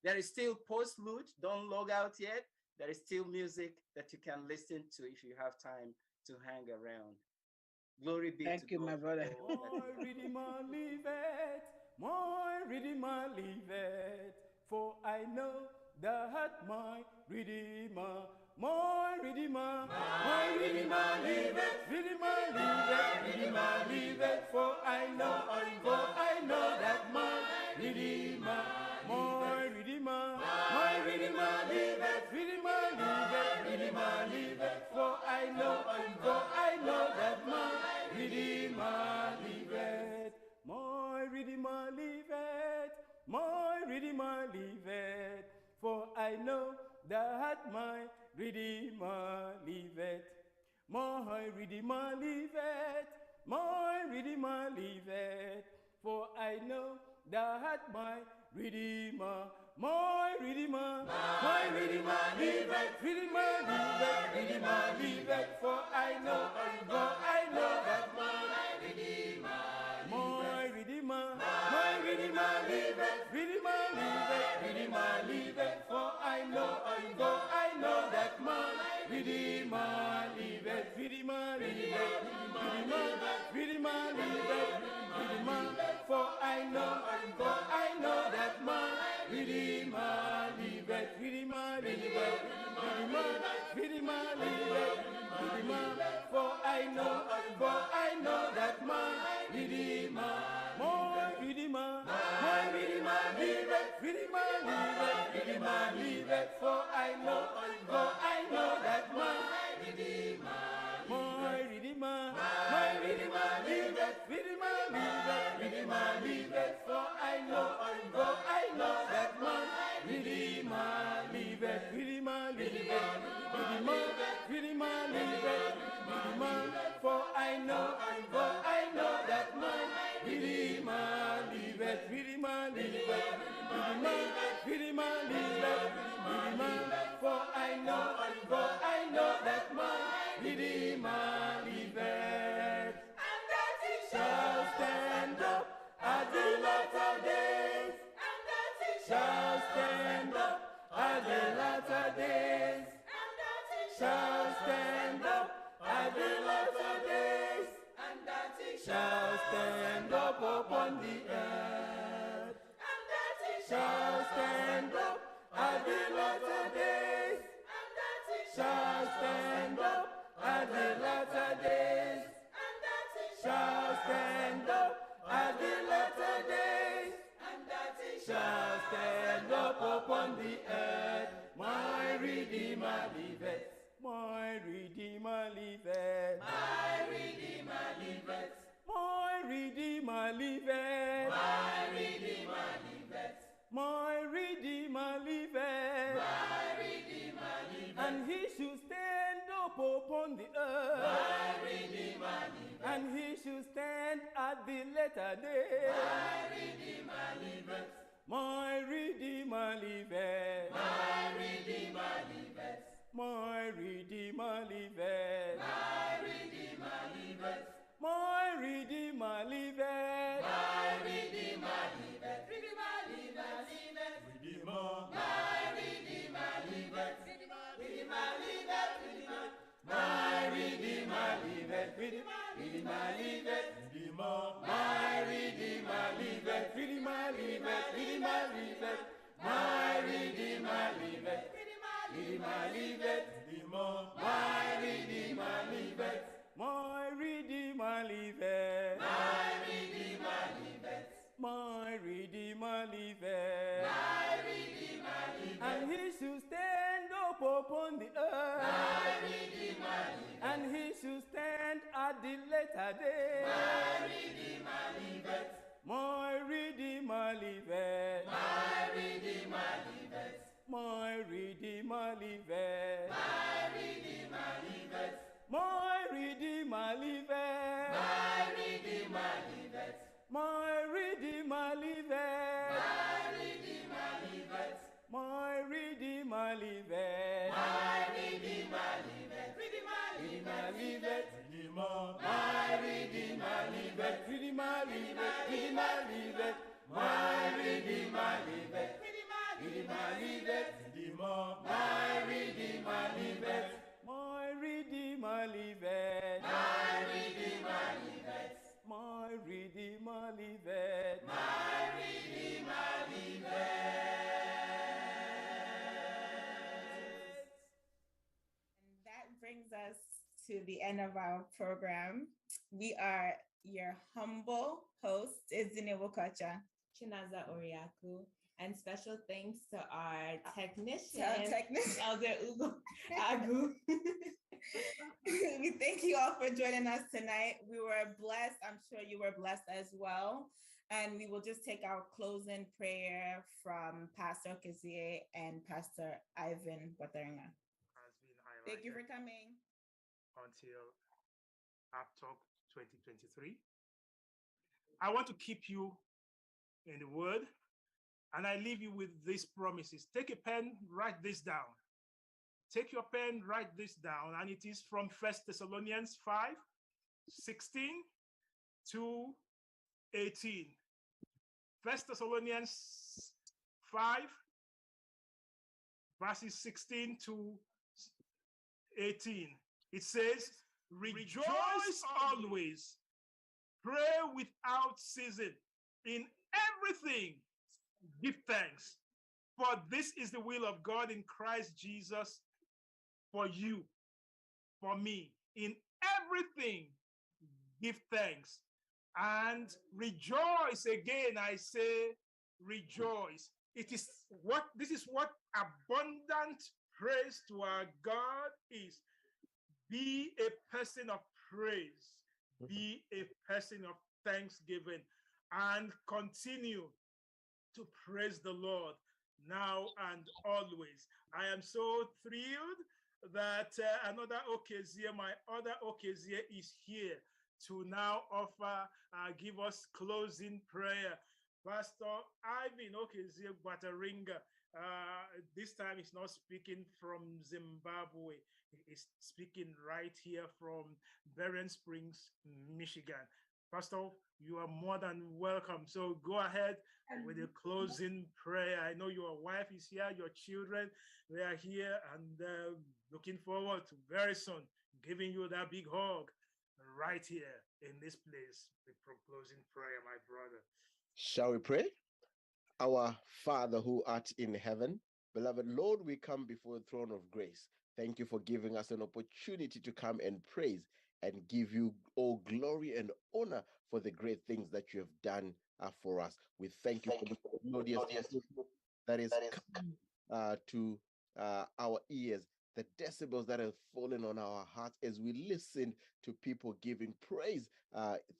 There is still post-loot. Don't log out yet. There is still music that you can listen to if you have time to hang around. Glory be to God. Thank you, my brother. My Redeemer liveth, my Redeemer liveth, for I know that my Redeemer liveth, Redeemer liveth, for I know that my Redeemer liveth, Redeemer liveth, for I know that my Redeemer liveth, my Redeemer liveth, my Redeemer liveth, for I know that my Redeemer liveth, my Redeemer liveth, my Redeemer liveth, for I know that my Redeemer liveth, Redeemer liveth, for I know that my Redeemer liveth, my Redeemer liveth, Redeemer liveth, for I know that my Redeemer liveth, Redeemer liveth, Redeemer liveth, for I know that my Redeemer liveth, Redeemer liveth, Redeemer liveth, for I know that my Redeemer, my Redeemer liveth, Redeemer liveth, for I know that my Redeemer, my Redeemer liveth, Redeemer liveth, for I know that my Redeemer liveth, Redeemer liveth, Redeemer liveth, for I know that my Redeemer liveth, Redeemer liveth, Redeemer liveth, for I know that my Redeemer liveth, and that he shall stand up at the latter days, and that he shall stand up at the latter days, and that he shall stand up at the latter days, and that he shall stand up upon the earth, and that he shall stand up at the latter days, and that he shall stand up at the latter days, and that he shall stand up at the latter days, and that he shall stand up upon the earth. My Redeemer liveth, my Redeemer liveth, my Redeemer liveth, my Redeemer liveth, my Redeemer liveth, my Redeemer liveth, my Redeemer liveth, and he should stand up upon the earth, my Redeemer liveth, and he should stand at the latter day. my Redeemer liveth, My Redeemer liveth, my Redeemer liveth, my Redeemer liveth, my Redeemer liveth, my Redeemer liveth, my Redeemer liveth, Redeemer liveth, liveth, Redeemer, my Redeemer liveth, Redeemer liveth, Redeemer, my Redeemer liveth, Redeemer liveth, Redeemer, my Redeemer liveth, Redeemer liveth, Redeemer liveth, my Redeemer liveth, Redeemer liveth, Redeemer, my Redeemer liveth, my Redeemer liveth, my Redeemer liveth, my Redeemer liveth, my Redeemer liveth, and he should stand up upon the earth, my Redeemer liveth, and he should stand at the latter day. my Redeemer liveth, My Redeemer liveth, my Redeemer liveth, my Redeemer liveth, my Redeemer liveth, my Redeemer liveth, my Redeemer liveth, my Redeemer liveth, my Redeemer liveth, my Redeemer liveth, my Redeemer liveth, Redeemer liveth, Redeemer, my Redeemer liveth, Redeemer liveth, Redeemer liveth, my Redeemer liveth, Redeemer liveth, Redeemer, my Redeemer liveth, my Redeemer liveth, my Redeemer liveth, my Redeemer liveth, my Redeemer liveth. And that brings us to the end of our program. We are your humble host, Izinewo Kocha, Chinaza Oriaku, and special thanks to our technician, Elder Ugo Agu. We thank you all for joining us tonight. We were blessed. I'm sure you were blessed as well. And we will just take our closing prayer from Pastor Kezie and Pastor Ivan Wateringa. Has been Thank you for highlighted coming. until Aptog 2023. I want to keep you in the word, and I leave you with these promises. Take a pen, write this down. Take your pen, write this down, and it is from 1 Thessalonians 5:16 to 18. 1 Thessalonians 5, verses 16 to 18. It says, rejoice always, pray without ceasing, in everything give thanks, for this is the will of God in Christ Jesus for you, for me. In everything give thanks and rejoice. Again, I say rejoice. This is what abundant praise to our God is. Be a person of praise. Be a person of thanksgiving, and continue to praise the Lord now and always. I am so thrilled that another Okezie, my other Okezie, is here to now give us closing prayer. Pastor Ivan Okezie Wateringa, this time he's not speaking from Zimbabwe. He's speaking right here from Berrien Springs, Michigan. Pastor, you are more than welcome. So go ahead with the closing prayer. I know your wife is here, your children, they are here, and looking forward to very soon giving you that big hug right here in this place with closing prayer, my brother. Shall we pray? Our Father who art in heaven, beloved Lord, we come before the throne of grace. Thank you for giving us an opportunity to come and praise and give you all glory and honor for the great things that you have done for us. We thank you for the glorious that is come to our ears, the decibels that have fallen on our hearts as we listen to people giving praise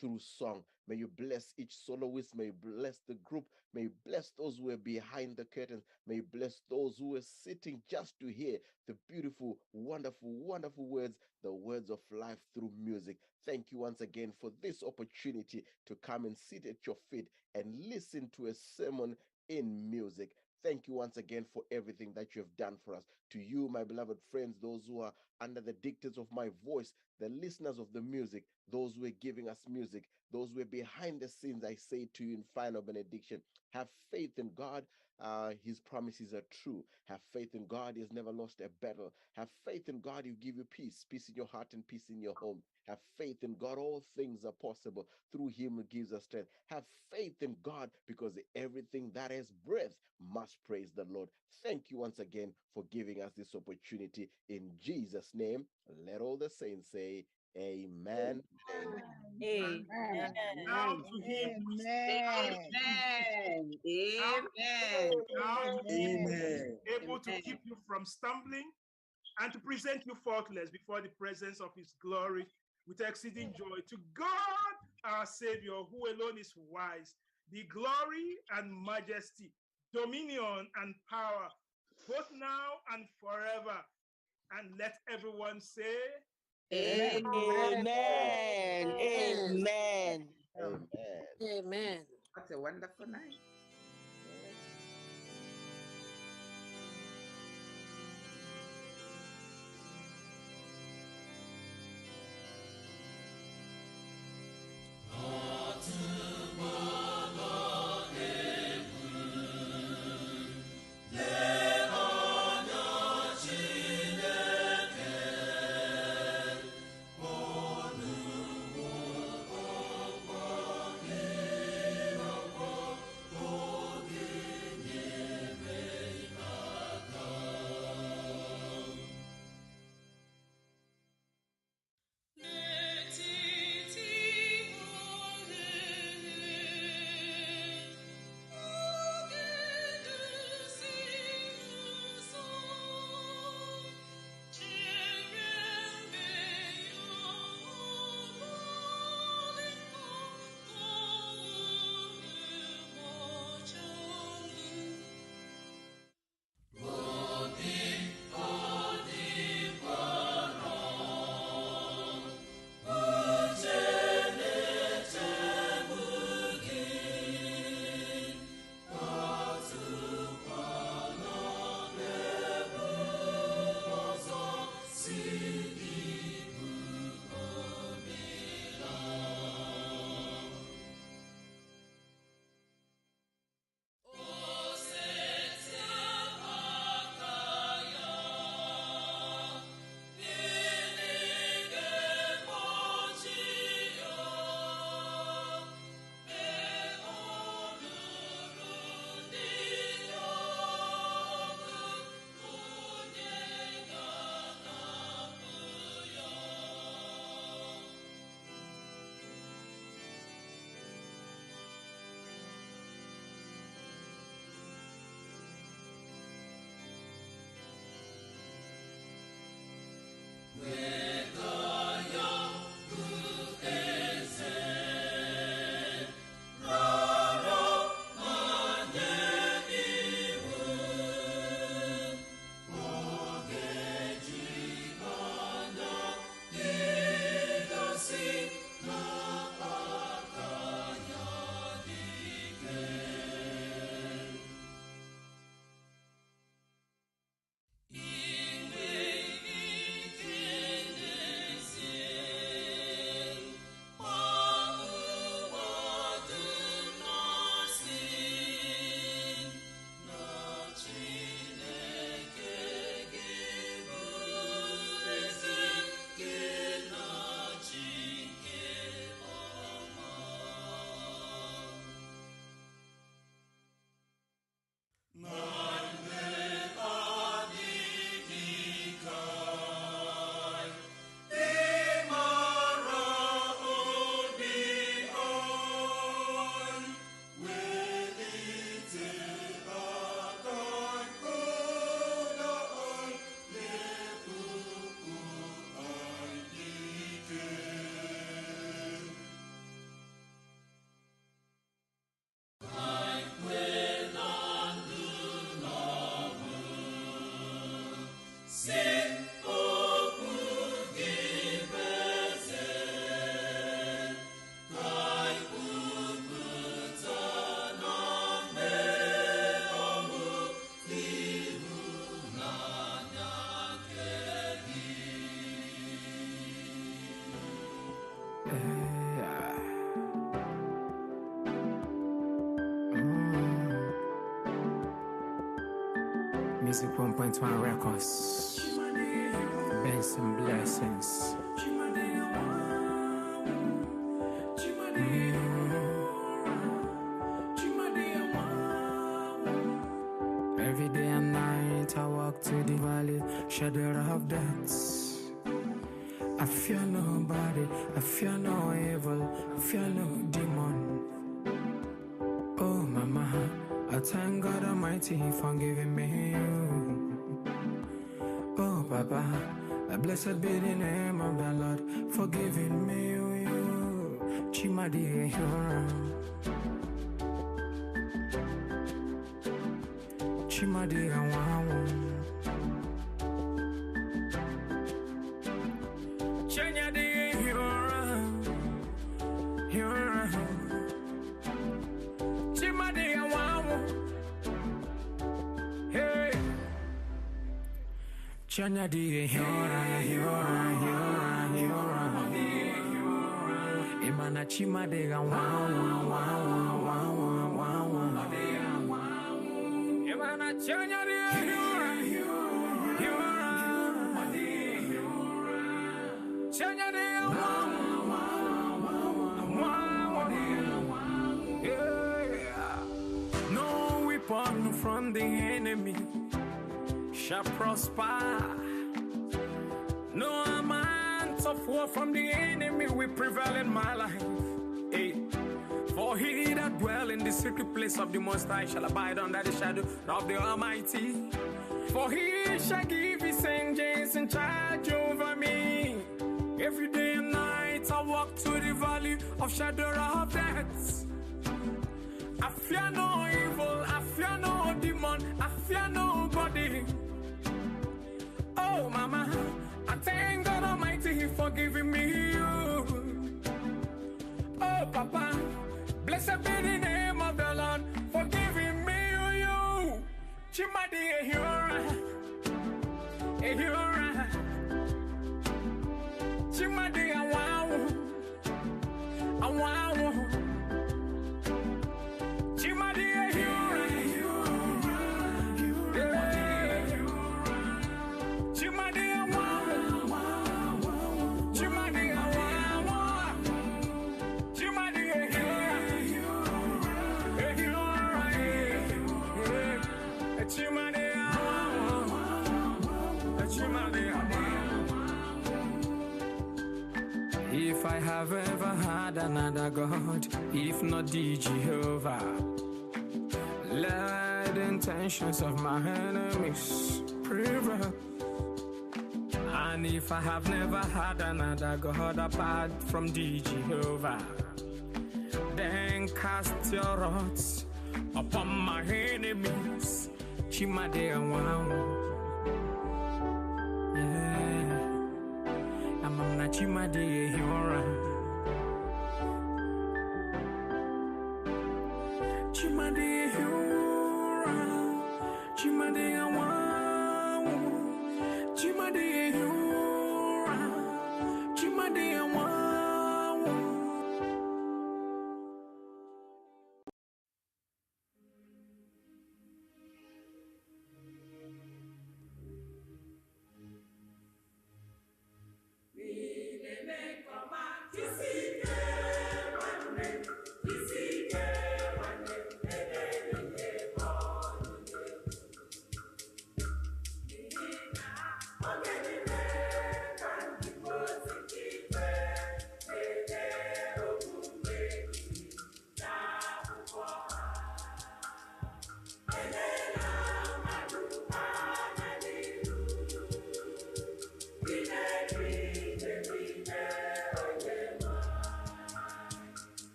through song. May you bless each soloist. May you bless the group. May you bless those who are behind the curtains. May you bless those who are sitting just to hear the beautiful, wonderful, wonderful words, the words of life through music. Thank you once again for this opportunity to come and sit at your feet and listen to a sermon in music. Thank you once again for everything that you have done for us. To you, my beloved friends, those who are under the dictates of my voice, the listeners of the music, those who are giving us music, those who are behind the scenes, I say to you in final benediction, have faith in God. His promises are true. Have faith in God. He has never lost a battle. Have faith in God. He'll give you peace, peace in your heart and peace in your home. Have faith in God. All things are possible through him who gives us strength. Have faith in God, because everything that has breath must praise the Lord. Thank you once again for giving us this opportunity. In Jesus' name, let all the saints say amen. Amen. Now to him. Amen. Amen. Amen. Able to keep you from stumbling and to present you faultless before the presence of his glory with exceeding joy. To God, our Savior, who alone is wise, the glory and majesty, dominion and power, both now and forever. And let everyone say, Amen. Amen. Amen. Amen. Amen. What a wonderful night. Oh Classic 1.1 Records. Benson Blessings. Every day and night I walk to the valley, shadow of death. I fear nobody, I fear no evil, I fear no demon. Oh mama, I thank God Almighty for giving me you. Oh Papa, blessed be the name of the Lord for giving me you. Chimadi, Chimadi, Chanya di hora Imana chima de ga Imana chanya di hora Chanya di No weapon from the enemy shall prosper. No amount of war from the enemy will prevail in my life. Hey. For he that dwell in the secret place of the Most High shall abide under the shadow of the Almighty. For he shall give his angels in charge over me. Every day and night I walk to the valley of shadow of death. I fear no evil, I fear no demon, I fear nobody. Oh, Mama, I thank God Almighty for giving me you. Oh, Papa, blessed be the name of the Lord for giving me you. Chimadi, a hero, a hero. Chimadi, a wow, a wow. Chimadi, a hero. If I have ever had another God, if not the Jehovah, let the intentions of my enemies prevail. And if I have never had another God apart from the Jehovah, then cast your wrath upon my enemies. Chimade wow. Yeah. I'm not Chimade Hora.